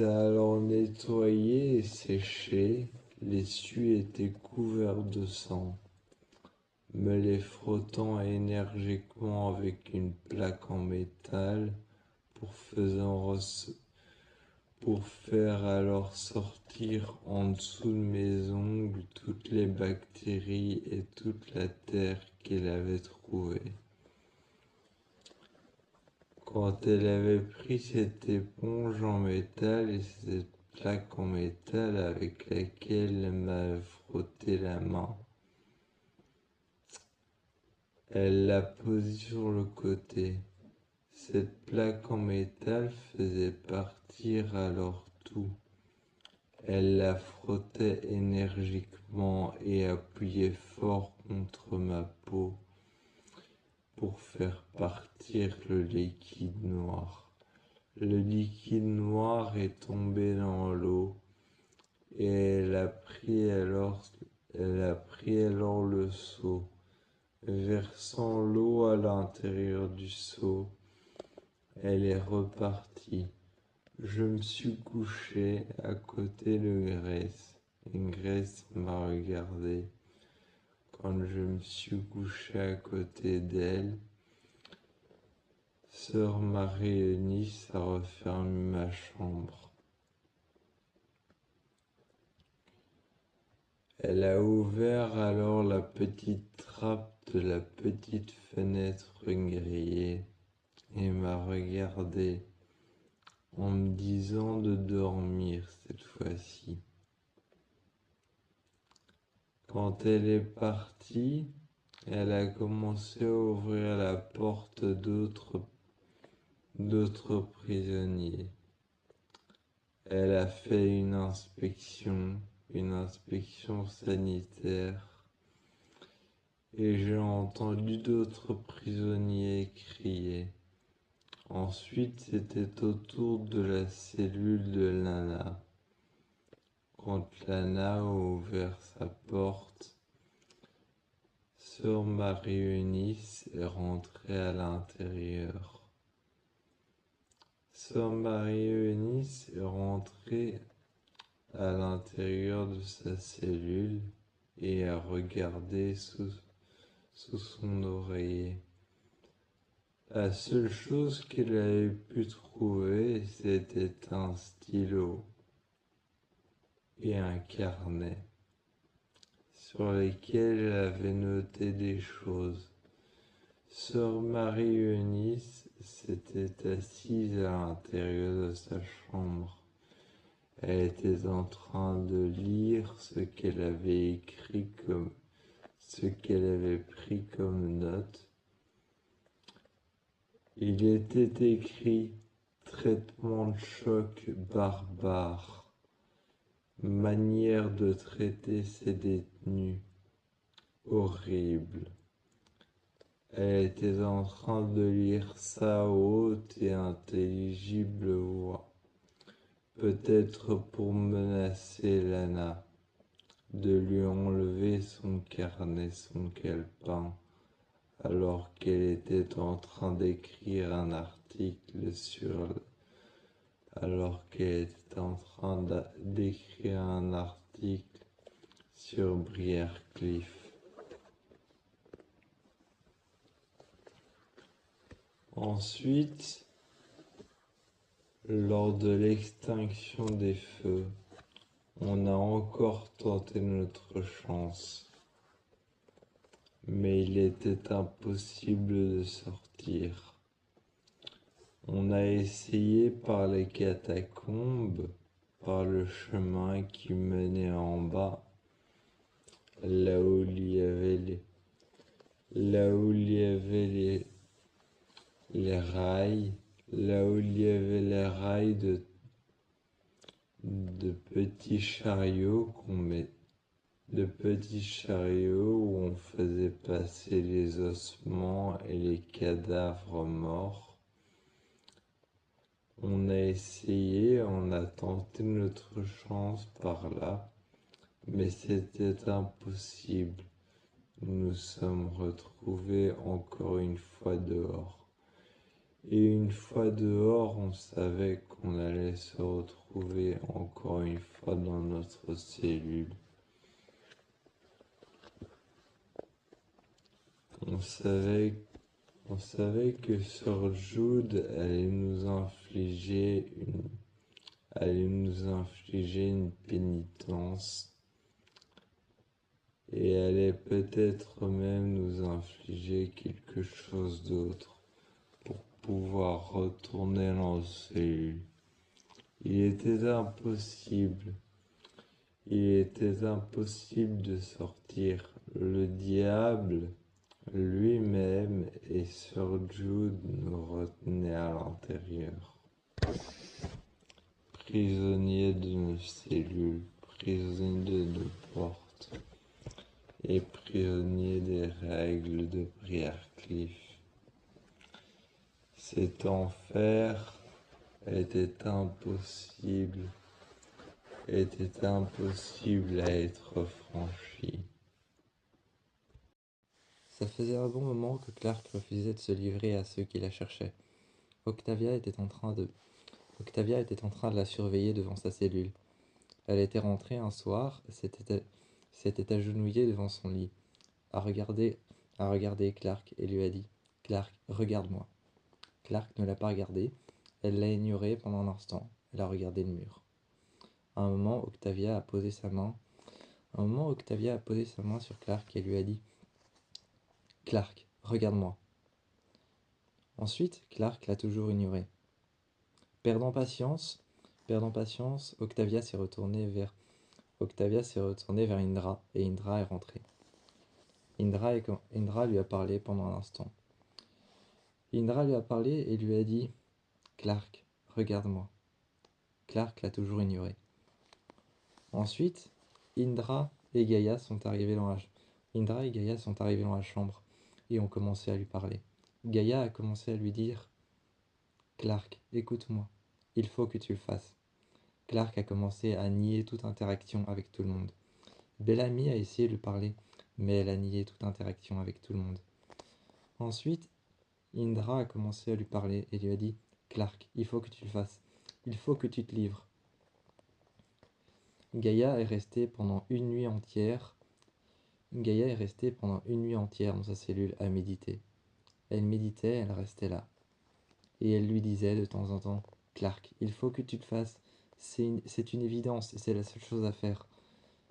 [SPEAKER 3] a alors nettoyées et séchées. L'essuie était couvert de sang. Me les frottant énergiquement avec une plaque en métal pour faire alors sortir en dessous de mes ongles toutes les bactéries et toute la terre qu'elle avait trouvée. Quand elle avait pris cette éponge en métal et cette plaque en métal avec laquelle elle m'avait frotté la main, Elle l'a posée sur le côté. Cette plaque en métal faisait partir alors tout. Elle la frottait énergiquement et appuyait fort contre ma peau pour faire partir le liquide noir. Le liquide noir est tombé dans l'eau et elle a pris alors le seau, versant l'eau à l'intérieur du seau. Elle est repartie. Je me suis couché à côté de Grace. Et Grace m'a regardé. Quand je me suis couché à côté d'elle, Sœur Marie-Eunice a refermé ma chambre. Elle a ouvert alors la petite trappe de la petite fenêtre grillée et m'a regardé en me disant de dormir cette fois-ci. Quand elle est partie, elle a commencé à ouvrir la porte d'autres prisonniers. Elle a fait une inspection sanitaire, et j'ai entendu d'autres prisonniers crier. Ensuite, c'était au tour de la cellule de Lana. Quand Lana a ouvert sa porte, Sœur Marie-Eunice est rentrée à l'intérieur. Sœur Marie-Eunice est rentrée à l'intérieur de sa cellule et a regardé sous son oreiller. La seule chose qu'elle avait pu trouver, c'était un stylo et un carnet sur lesquels elle avait noté des choses. Sœur Marie-Eunice s'était assise à l'intérieur de sa chambre. Elle était en train de lire ce qu'elle avait pris comme note. Il était écrit traitement de choc barbare, manière de traiter ses détenus, horrible. Elle était en train de lire ça à haute et intelligible voix, peut-être pour menacer Lana de lui enlever son carnet, son calepin, alors qu'elle était en train d'écrire un article sur Briarcliff. Ensuite, lors de l'extinction des feux, on a encore tenté notre chance, mais il était impossible de sortir. On a essayé par les catacombes, par le chemin qui menait en bas, là où il y avait les rails, de petits chariots où on faisait passer les ossements et les cadavres morts. On a tenté notre chance par là, mais c'était impossible. Nous nous sommes retrouvés encore une fois dehors. Et une fois dehors, on savait qu'on allait se retrouver encore une fois dans notre cellule. On savait que Sir Jude allait nous infliger une pénitence et allait peut-être même nous infliger quelque chose d'autre pour pouvoir retourner dans nos cellules. Il était impossible de sortir. Le diable Lui-même et Sir Jude nous retenaient à l'intérieur. Prisonniers de nos cellules, prisonniers de nos portes, et prisonniers des règles de Briarcliff. Cet enfer était impossible, était impossible à être franchi.
[SPEAKER 1] Ça faisait un bon moment que Clark refusait de se livrer à ceux qui la cherchaient. Octavia était en train de la surveiller devant sa cellule. Elle était rentrée un soir, s'était agenouillée devant son lit, a regardé Clark et lui a dit: Clark, regarde-moi. Clark ne l'a pas regardé, elle l'a ignoré pendant un instant, elle a regardé le mur. À un moment, Octavia a posé sa main sur Clark et lui a dit: Clark, regarde-moi. Ensuite, Clark l'a toujours ignoré. Perdant patience, Octavia s'est retournée vers Indra et Indra est rentrée. Indra lui a parlé pendant un instant. Indra lui a parlé et lui a dit: Clark, regarde-moi. Clark l'a toujours ignoré. Ensuite, Indra et Gaïa sont arrivés dans la chambre et ont commencé à lui parler. Gaïa a commencé à lui dire: Clark, écoute-moi, il faut que tu le fasses. Clark a commencé à nier toute interaction avec tout le monde. Bellamy a essayé de lui parler, mais elle a nié toute interaction avec tout le monde. Ensuite, Indra a commencé à lui parler et lui a dit: Clark, il faut que tu le fasses. Il faut que tu te livres. Gaïa est restée pendant une nuit entière dans sa cellule à méditer. Elle méditait, elle restait là. Et elle lui disait de temps en temps: Clark, il faut que tu le fasses. C'est une évidence, c'est la seule chose à faire.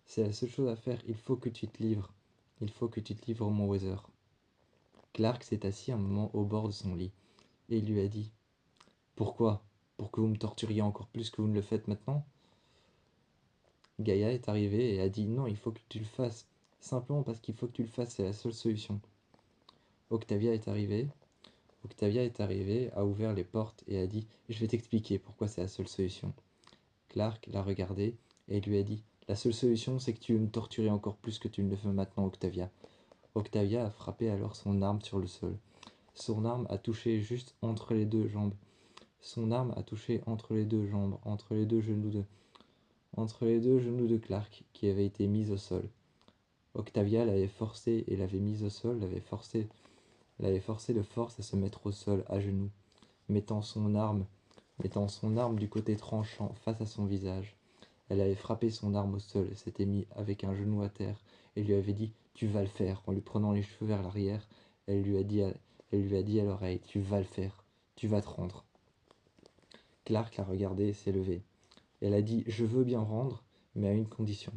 [SPEAKER 1] C'est la seule chose à faire, il faut que tu te livres. Il faut que tu te livres, mon Weather. Clark s'est assis un moment au bord de son lit et il lui a dit: Pourquoi? Pour que vous me torturiez encore plus que vous ne le faites maintenant? Gaïa est arrivée et a dit: Non, il faut que tu le fasses. Simplement parce qu'il faut que tu le fasses, c'est la seule solution. Octavia est arrivée. A ouvert les portes et a dit: Je vais t'expliquer pourquoi c'est la seule solution. Clark l'a regardée et lui a dit: La seule solution, c'est que tu veux me torturer encore plus que tu ne le fais maintenant, Octavia. Octavia a frappé alors son arme sur le sol. Son arme a touché juste entre les deux jambes. Entre les deux genoux de Clark, qui avaient été mis au sol. Octavia l'avait forcé et l'avait mis au sol, l'avait forcé de force à se mettre au sol, à genoux, mettant son arme du côté tranchant face à son visage. Elle avait frappé son arme au sol et s'était mis avec un genou à terre et lui avait dit: Tu vas le faire, en lui prenant les cheveux vers l'arrière. Elle lui a dit à l'oreille: Tu vas le faire, tu vas te rendre. Clark l'a regardé et s'est levé. Elle a dit: Je veux bien rendre, mais à une condition.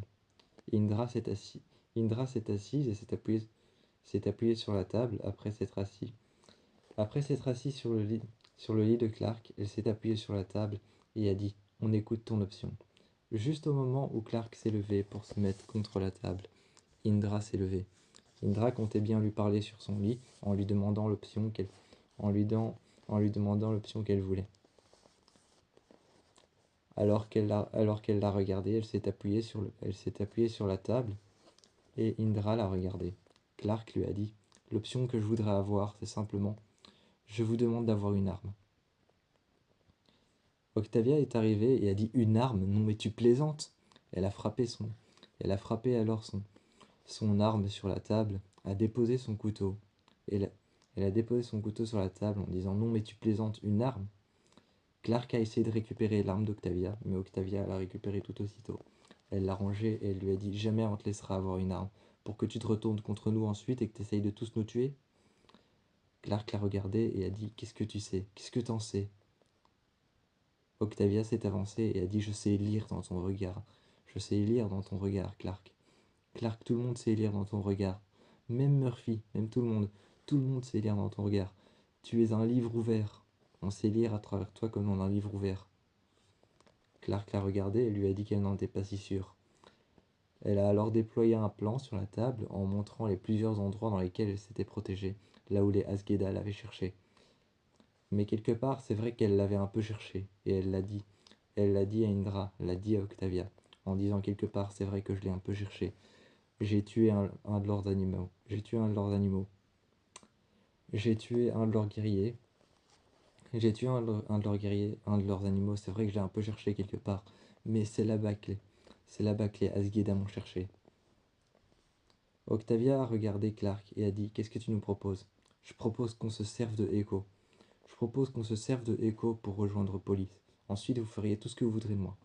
[SPEAKER 1] Indra s'est assise et s'est appuyée sur la table après s'être assis. Après s'être assis sur le lit de Clark, elle s'est appuyée sur la table et a dit: On écoute ton option. Juste au moment où Clark s'est levé pour se mettre contre la table, Indra s'est levée. Indra comptait bien lui parler sur son lit en lui demandant l'option qu'elle voulait. Alors qu'elle l'a regardé, elle s'est appuyée sur la table et Indra l'a regardée. Clark lui a dit: L'option que je voudrais avoir, c'est simplement: je vous demande d'avoir une arme. Octavia est arrivée et a dit: Une arme? Non mais tu plaisantes. Elle a frappé alors son arme sur la table, a déposé son couteau. Elle a déposé son couteau sur la table en disant: Non mais tu plaisantes, une arme? Clark a essayé de récupérer l'arme d'Octavia, mais Octavia l'a récupérée tout aussitôt. Elle l'a rangée et elle lui a dit: Jamais on te laissera avoir une arme, pour que tu te retournes contre nous ensuite et que tu essayes de tous nous tuer? Clark l'a regardée et a dit: Qu'est-ce que tu sais? Qu'est-ce que t'en sais? Octavia s'est avancée et a dit: Je sais lire dans ton regard. Je sais lire dans ton regard, Clark. Clark, tout le monde sait lire dans ton regard. Même Murphy, même tout le monde. Tout le monde sait lire dans ton regard. Tu es un livre ouvert. On sait lire à travers toi comme dans un livre ouvert. Clark l'a regardée et lui a dit qu'elle n'en était pas si sûre. Elle a alors déployé un plan sur la table en montrant les plusieurs endroits dans lesquels elle s'était protégée, là où les Asgeda l'avaient cherchée. Mais quelque part, c'est vrai qu'elle l'avait un peu cherché, et elle l'a dit. Elle l'a dit à Indra, l'a dit à Octavia, en disant quelque part, c'est vrai que je l'ai un peu cherché. J'ai tué un de leurs animaux. J'ai tué un de leurs animaux. J'ai tué un de leurs guerriers. J'ai tué un de leurs guerriers, un de leurs animaux. C'est vrai que je l'ai un peu cherché quelque part. Mais c'est là-bas que les Asgeda m'ont cherché. Octavia a regardé Clark et a dit, qu'est-ce que tu nous proposes? Je propose qu'on se serve de Echo. Je propose qu'on se serve de Echo pour rejoindre Police. Ensuite, vous feriez tout ce que vous voudrez de moi.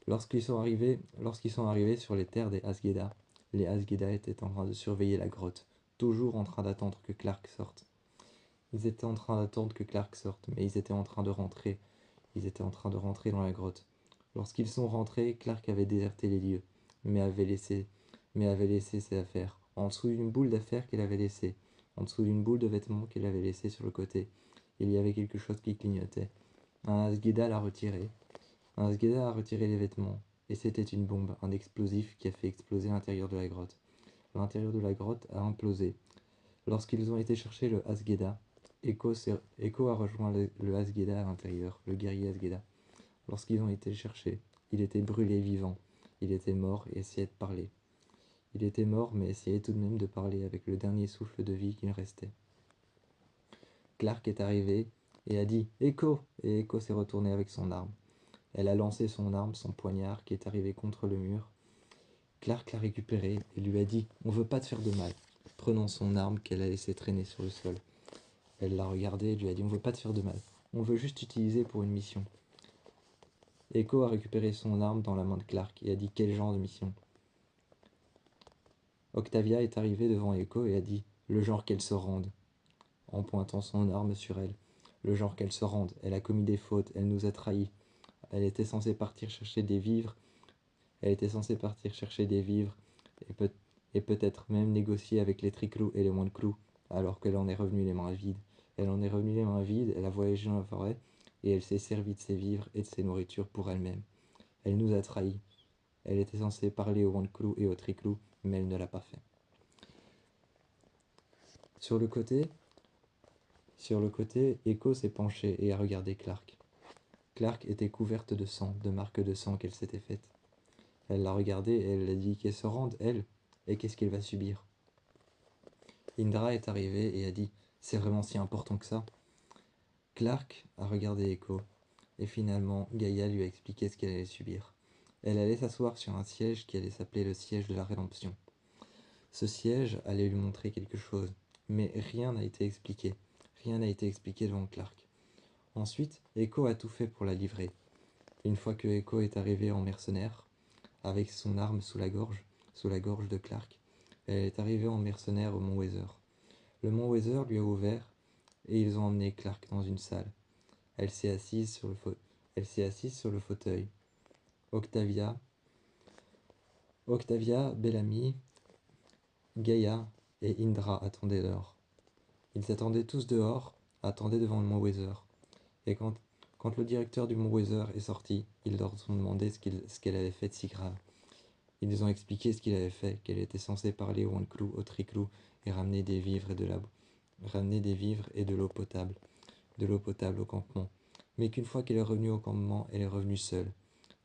[SPEAKER 1] Lorsqu'ils sont arrivés sur les terres des Asgeda, les Asgeda étaient en train de surveiller la grotte, toujours en train d'attendre que Clark sorte. Ils étaient en train d'attendre que Clark sorte, mais ils étaient en train de rentrer. Ils étaient en train de rentrer dans la grotte. Lorsqu'ils sont rentrés, Clark avait déserté les lieux, mais avait laissé ses affaires, en dessous d'une boule d'affaires qu'elle avait laissée, en dessous d'une boule de vêtements qu'elle avait laissée sur le côté. Il y avait quelque chose qui clignotait. Un Asgeda l'a retiré. Un Asgeda a retiré les vêtements, et c'était une bombe, un explosif qui a fait exploser l'intérieur de la grotte. L'intérieur de la grotte a implosé. Lorsqu'ils ont été chercher le Asgeda, Echo a rejoint le Asgeda à l'intérieur, le guerrier Asgeda. Lorsqu'ils ont été cherchés, il était brûlé vivant. Il était mort et essayait de parler. Il était mort mais essayait tout de même de parler avec le dernier souffle de vie qu'il restait. Clark est arrivé et a dit « Echo !» et Echo s'est retourné avec son arme. Elle a lancé son arme, son poignard, qui est arrivé contre le mur. Clark l'a récupéré et lui a dit « On veut pas te faire de mal », prenant son arme qu'elle a laissée traîner sur le sol. Elle l'a regardé et lui a dit « On veut pas te faire de mal, on veut juste t'utiliser pour une mission ». Echo a récupéré son arme dans la main de Clark et a dit « Quel genre de mission ?» Octavia est arrivée devant Echo et a dit « Le genre qu'elle se rende », en pointant son arme sur elle. Le genre qu'elle se rende, elle a commis des fautes, elle nous a trahis. Elle était censée partir chercher des vivres. Elle était censée partir chercher des vivres et peut-être même négocier avec les Triclous et les Moinclous, alors qu'elle en est revenue les mains vides. Elle en est revenue les mains vides, elle a voyagé dans la forêt et elle s'est servie de ses vivres et de ses nourritures pour elle-même. Elle nous a trahis. Elle était censée parler aux Moinclous et aux Triclous, mais elle ne l'a pas fait. Sur le côté, Echo s'est penchée et a regardé Clark. Clark était couverte de sang, de marques de sang qu'elle s'était faites. Elle l'a regardée et elle a dit qu'elle se rende, elle, et qu'est-ce qu'elle va subir. Indra est arrivée et a dit « C'est vraiment si important que ça ?» Clark a regardé Echo, et finalement Gaïa lui a expliqué ce qu'elle allait subir. Elle allait s'asseoir sur un siège qui allait s'appeler le siège de la rédemption. Ce siège allait lui montrer quelque chose, mais rien n'a été expliqué. Rien n'a été expliqué devant Clark. Ensuite, Echo a tout fait pour la livrer. Une fois que Echo est arrivée en mercenaire, avec son arme sous la gorge de Clark, elle est arrivée en mercenaire au mont Weather. Le mont Weather lui a ouvert et ils ont emmené Clark dans une salle. Elle s'est assise sur le fauteuil. Octavia, Bellamy, Gaïa et Indra attendaient dehors. Ils attendaient tous dehors, attendaient devant le mont Weather. Et quand le directeur du mont Weather est sorti, ils leur ont demandé ce qu'elle avait fait de si grave. Ils ont expliqué ce qu'il avait fait, qu'elle était censée parler au Wanclou, au Triclou, et ramener des vivres et de l'eau potable au campement. Mais qu'une fois qu'elle est revenue au campement, elle est revenue seule.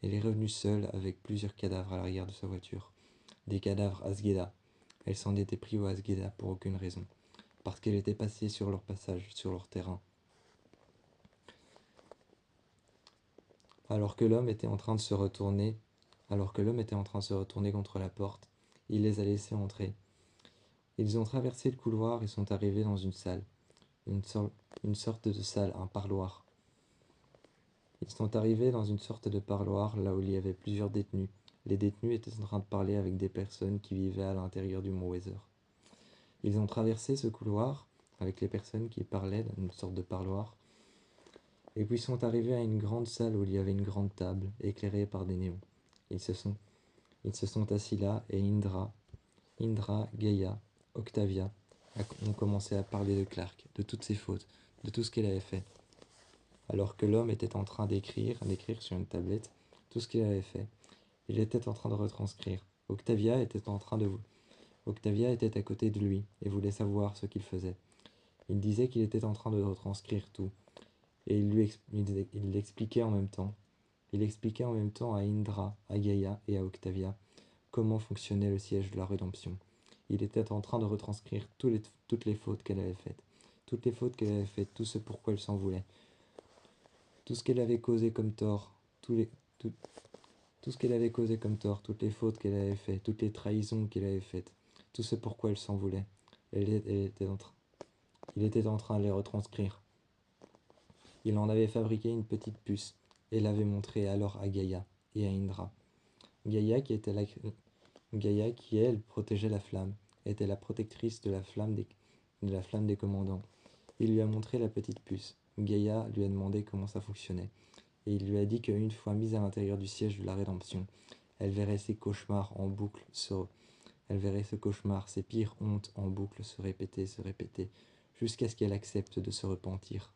[SPEAKER 1] Elle est revenue seule avec plusieurs cadavres à l'arrière de sa voiture. Des cadavres Asgeda. Elle s'en était pris aux Asgeda pour aucune raison. Parce qu'elle était passée sur leur passage, sur leur terrain. Alors que l'homme était en train de se retourner contre la porte, il les a laissés entrer. Ils ont traversé le couloir et sont arrivés dans une salle. Une sorte de salle, un parloir. Ils sont arrivés dans une sorte de parloir là où il y avait plusieurs détenus. Les détenus étaient en train de parler avec des personnes qui vivaient à l'intérieur du mont Weather. Ils ont traversé ce couloir avec les personnes qui parlaient dans une sorte de parloir. Et puis sont arrivés à une grande salle où il y avait une grande table éclairée par des néons. Ils se sont assis là et Indra, Gaïa, Octavia ont commencé à parler de Clark, de toutes ses fautes, de tout ce qu'elle avait fait. Alors que l'homme était en train d'écrire sur une tablette tout ce qu'il avait fait. Il était en train de retranscrire. Octavia était à côté de lui et voulait savoir ce qu'il faisait. Il disait qu'il était en train de retranscrire tout, et il l'expliquait en même temps. Il expliquait en même temps à Indra, à Gaïa et à Octavia comment fonctionnait le siège de la rédemption. Il était en train de retranscrire toutes les fautes qu'elle avait faites. Toutes les fautes qu'elle avait faites, tout ce pourquoi elle s'en voulait. Tout ce qu'elle avait causé comme tort, tout ce qu'elle avait causé comme tort, toutes les fautes qu'elle avait faites, toutes les trahisons qu'elle avait faites, tout ce pourquoi elle s'en voulait. Il était en train de les retranscrire. Il en avait fabriqué une petite puce et l'avait montrée alors à Gaïa et à Indra. Gaïa qui, elle, protégeait la flamme, était la protectrice de la flamme des commandants. Il lui a montré la petite puce. Gaïa lui a demandé comment ça fonctionnait, et il lui a dit qu'une fois mise à l'intérieur du siège de la rédemption, elle verrait ses cauchemars en boucle elle verrait ce cauchemar, ses pires hontes en boucle se répéter, jusqu'à ce qu'elle accepte de se repentir.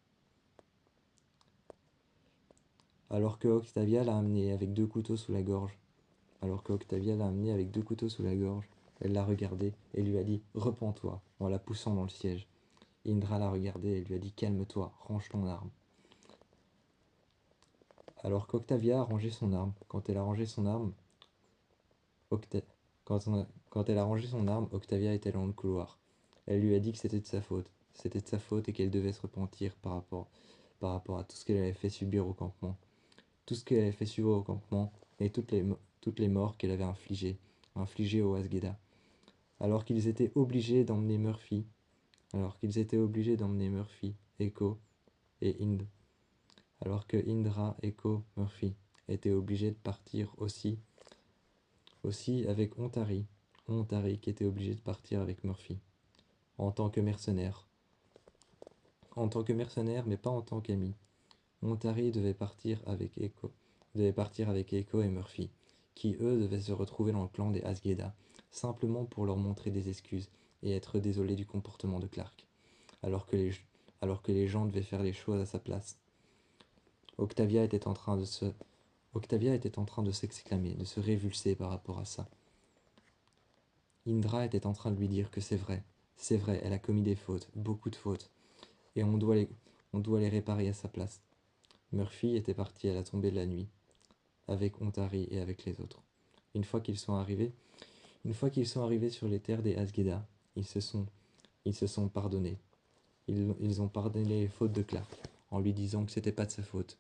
[SPEAKER 1] Alors que Octavia l'a amenée avec 2 couteaux sous la gorge, elle l'a regardé et lui a dit « Repens-toi » en la poussant dans le siège. Indra l'a regardé et lui a dit « Calme-toi, range ton arme ». Alors qu'Octavia a rangé son arme, quand elle a rangé son arme, Octavia était dans le couloir. Elle lui a dit que c'était de sa faute. C'était de sa faute et qu'elle devait se repentir par rapport à tout ce qu'elle avait fait subir au campement. Tout ce qu'elle avait fait subir au campement et toutes les morts qu'elle avait infligées au Asgeda. Alors qu'ils étaient obligés d'emmener Murphy, Echo et Ind. Alors que Indra, Echo, Murphy étaient obligés de partir aussi avec Ontari qui était obligé de partir avec Murphy, en tant que mercenaire. Mais pas en tant qu'ami. Ontari devait partir avec Echo et Murphy, qui eux devaient se retrouver dans le clan des Asgeda, simplement pour leur montrer des excuses et être désolés du comportement de Clark, alors que les gens devaient faire les choses à sa place. Octavia était en train de s'exclamer, de se révulser par rapport à ça. Indra était en train de lui dire que c'est vrai, elle a commis des fautes, beaucoup de fautes, et on doit les réparer à sa place. Murphy était parti à la tombée de la nuit, avec Ontari et avec les autres. Une fois qu'ils sont arrivés sur les terres des Asgeda, ils se sont pardonnés. Ils ont pardonné les fautes de Clark, en lui disant que c'était pas de sa faute.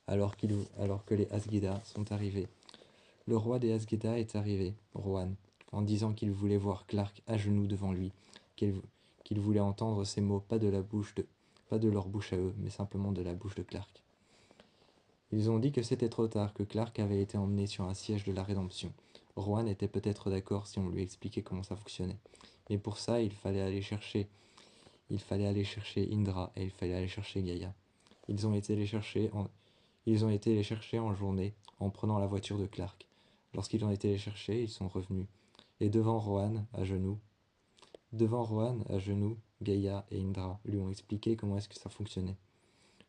[SPEAKER 1] Alors que les Asgeda sont arrivés. Le roi des Asgeda est arrivé, Rohan, en disant qu'il voulait voir Clark à genoux devant lui, qu'il voulait entendre ces mots pas de leur bouche à eux, mais simplement de la bouche de Clark. Ils ont dit que c'était trop tard, que Clark avait été emmené sur un siège de la rédemption. Rohan était peut-être d'accord si on lui expliquait comment ça fonctionnait. Mais pour ça, il fallait aller chercher Indra et il fallait aller chercher Gaïa. Ils ont été les chercher en journée en prenant la voiture de Clark. Lorsqu'ils ont été les chercher, ils sont revenus. Et devant Rohan, à genoux, Gaïa et Indra lui ont expliqué comment est-ce que ça fonctionnait.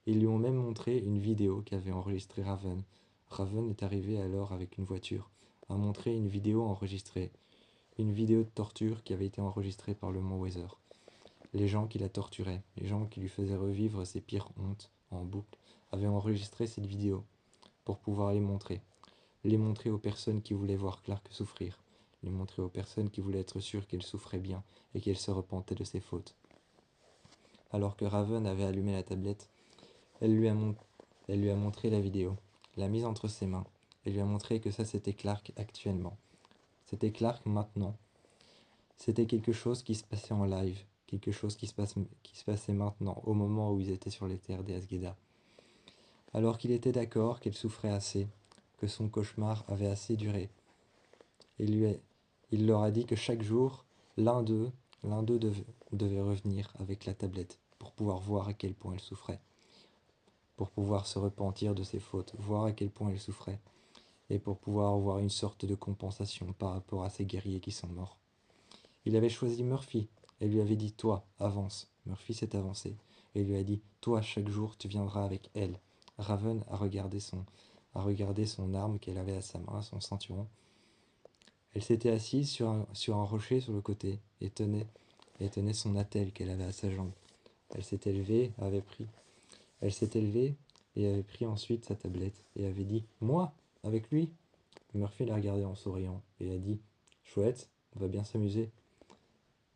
[SPEAKER 1] Ils lui ont même montré une vidéo qu'avait enregistrée Raven. Raven est arrivé alors avec une voiture, a montré une vidéo de torture qui avait été enregistrée par le Mont Weather. Les gens qui la torturaient, les gens qui lui faisaient revivre ses pires hontes en boucle, avaient enregistré cette vidéo pour pouvoir les montrer aux personnes qui voulaient voir Clark souffrir, les montrer aux personnes qui voulaient être sûres qu'elle souffrait bien et qu'elle se repentait de ses fautes. Alors que Raven avait allumé la tablette, elle lui a montré la vidéo, l'a mise entre ses mains, et lui a montré que ça c'était Clark actuellement. C'était Clark maintenant. C'était quelque chose qui se passait en live, quelque chose qui se passait maintenant, au moment où ils étaient sur les terres des Asgeda. Alors qu'il était d'accord qu'elle souffrait assez, que son cauchemar avait assez duré. Il leur a dit que chaque jour, l'un d'eux devait revenir avec la tablette pour pouvoir voir à quel point elle souffrait, pour pouvoir se repentir de ses fautes, voir à quel point elle souffrait, et pour pouvoir avoir une sorte de compensation par rapport à ces guerriers qui sont morts. Il avait choisi Murphy et lui avait dit « Toi, avance ». Murphy s'est avancé et lui a dit « Toi, chaque jour, tu viendras avec elle ». Raven a regardé à regarder son arme qu'elle avait à sa main, son ceinturon. Elle s'était assise sur un rocher sur le côté et tenait son attelle qu'elle avait à sa jambe. Elle s'était levée, elle s'était levée et avait pris ensuite sa tablette et avait dit « Moi, avec lui !» Murphy la regardait en souriant et a dit « Chouette, on va bien s'amuser. »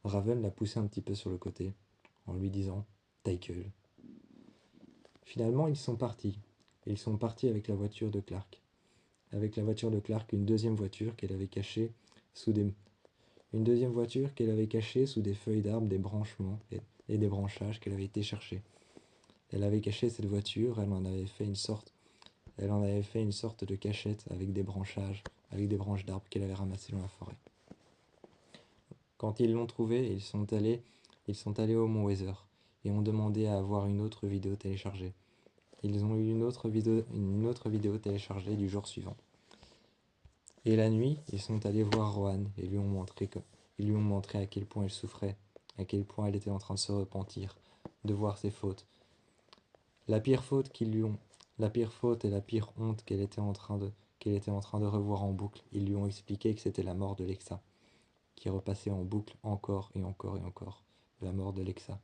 [SPEAKER 1] Raven l'a poussé un petit peu sur le côté en lui disant « Ta gueule !» Finalement, ils sont partis. Ils sont partis avec la voiture de Clark. Avec la voiture de Clark, une deuxième voiture qu'elle avait cachée sous des feuilles d'arbres, des branchements et des branchages qu'elle avait été chercher. Elle avait caché cette voiture, elle en avait fait une sorte de cachette avec des branchages, avec des branches d'arbres qu'elle avait ramassées dans la forêt. Quand ils l'ont trouvée, ils sont allés au Mont Weather et ont demandé à avoir une autre vidéo téléchargée. Ils ont eu une autre vidéo téléchargée du jour suivant. Et la nuit, ils sont allés voir Rohan et lui ont montré à quel point elle souffrait, à quel point elle était en train de se repentir, de voir ses fautes. La pire faute et la pire honte qu'elle était en train de revoir en boucle. Ils lui ont expliqué que c'était la mort de Lexa, qui repassait en boucle encore et encore et encore. La mort de Lexa.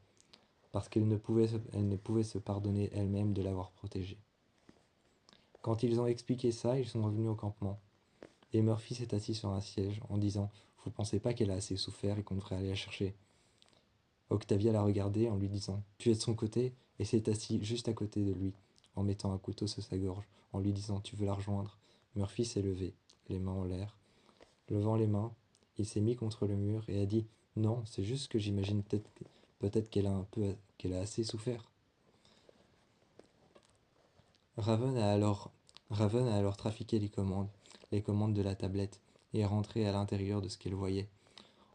[SPEAKER 1] Parce qu'elle ne pouvait se pardonner elle-même de l'avoir protégée. Quand ils ont expliqué ça, ils sont revenus au campement. Et Murphy s'est assis sur un siège en disant « Vous pensez pas qu'elle a assez souffert et qu'on devrait aller la chercher ?» Octavia l'a regardé en lui disant « Tu es de son côté ?» et s'est assis juste à côté de lui, en mettant un couteau sur sa gorge, en lui disant « Tu veux la rejoindre ?» Murphy s'est levé, les mains en l'air. Levant les mains, il s'est mis contre le mur et a dit « Non, c'est juste que j'imagine peut-être qu'elle a assez souffert. » Raven a alors trafiqué les commandes de la tablette, et est rentré à l'intérieur de ce qu'elle voyait,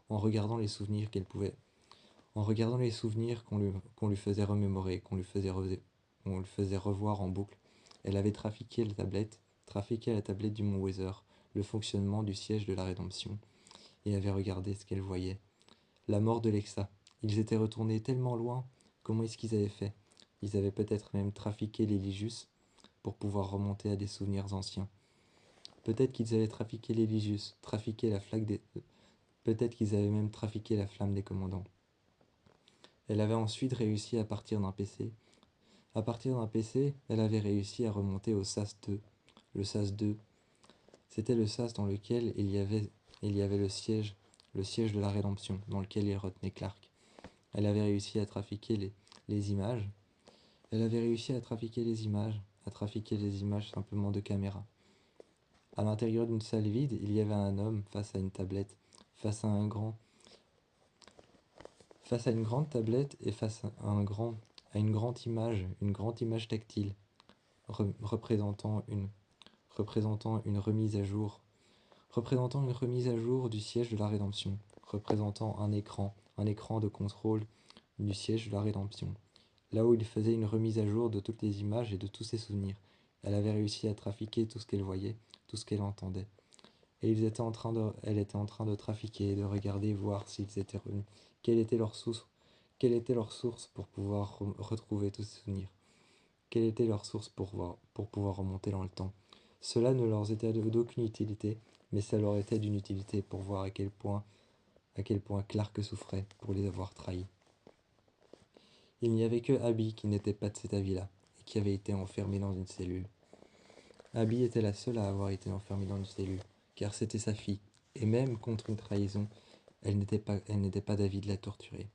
[SPEAKER 1] en regardant les souvenirs qu'on lui faisait remémorer, qu'on lui faisait revoir en boucle. Elle avait trafiqué la tablette du Mont Weather, le fonctionnement du siège de la Rédemption, et avait regardé ce qu'elle voyait. La mort de Lexa. Ils étaient retournés tellement loin, comment est-ce qu'ils avaient fait? Ils avaient peut-être même trafiqué l'Eligius pour pouvoir remonter à des souvenirs anciens. Peut-être qu'ils avaient trafiqué l'Eligius, peut-être qu'ils avaient même trafiqué la flamme des commandants. Elle avait ensuite réussi à partir d'un PC. À partir d'un PC, elle avait réussi à remonter au SAS 2. Le SAS 2, c'était le SAS dans lequel il y avait le siège de la Rédemption, dans lequel il retenait Clark. Elle avait réussi à trafiquer les images. Elle avait réussi à trafiquer les images simplement de caméra. À l'intérieur d'une salle vide, il y avait un homme face à une tablette, face à une grande tablette et face à une grande image tactile, représentant une remise à jour du siège de la Rédemption, représentant un écran de contrôle du siège de la Rédemption, là où il faisait une remise à jour de toutes les images et de tous ses souvenirs. Elle avait réussi à trafiquer tout ce qu'elle voyait, tout ce qu'elle entendait. Et elle était en train de trafiquer, de regarder, voir s'ils étaient revenus, quelle était leur source pour pouvoir retrouver tous ces souvenirs, quelle était leur source pour pouvoir remonter dans le temps. Cela ne leur était d'aucune utilité, mais ça leur était d'une utilité pour voir à quel point Clark souffrait pour les avoir trahis. Il n'y avait que Abby qui n'était pas de cet avis-là, et qui avait été enfermée dans une cellule. Abby était la seule à avoir été enfermée dans une cellule, car c'était sa fille, et même contre une trahison, elle n'était pas d'avis de la torturer.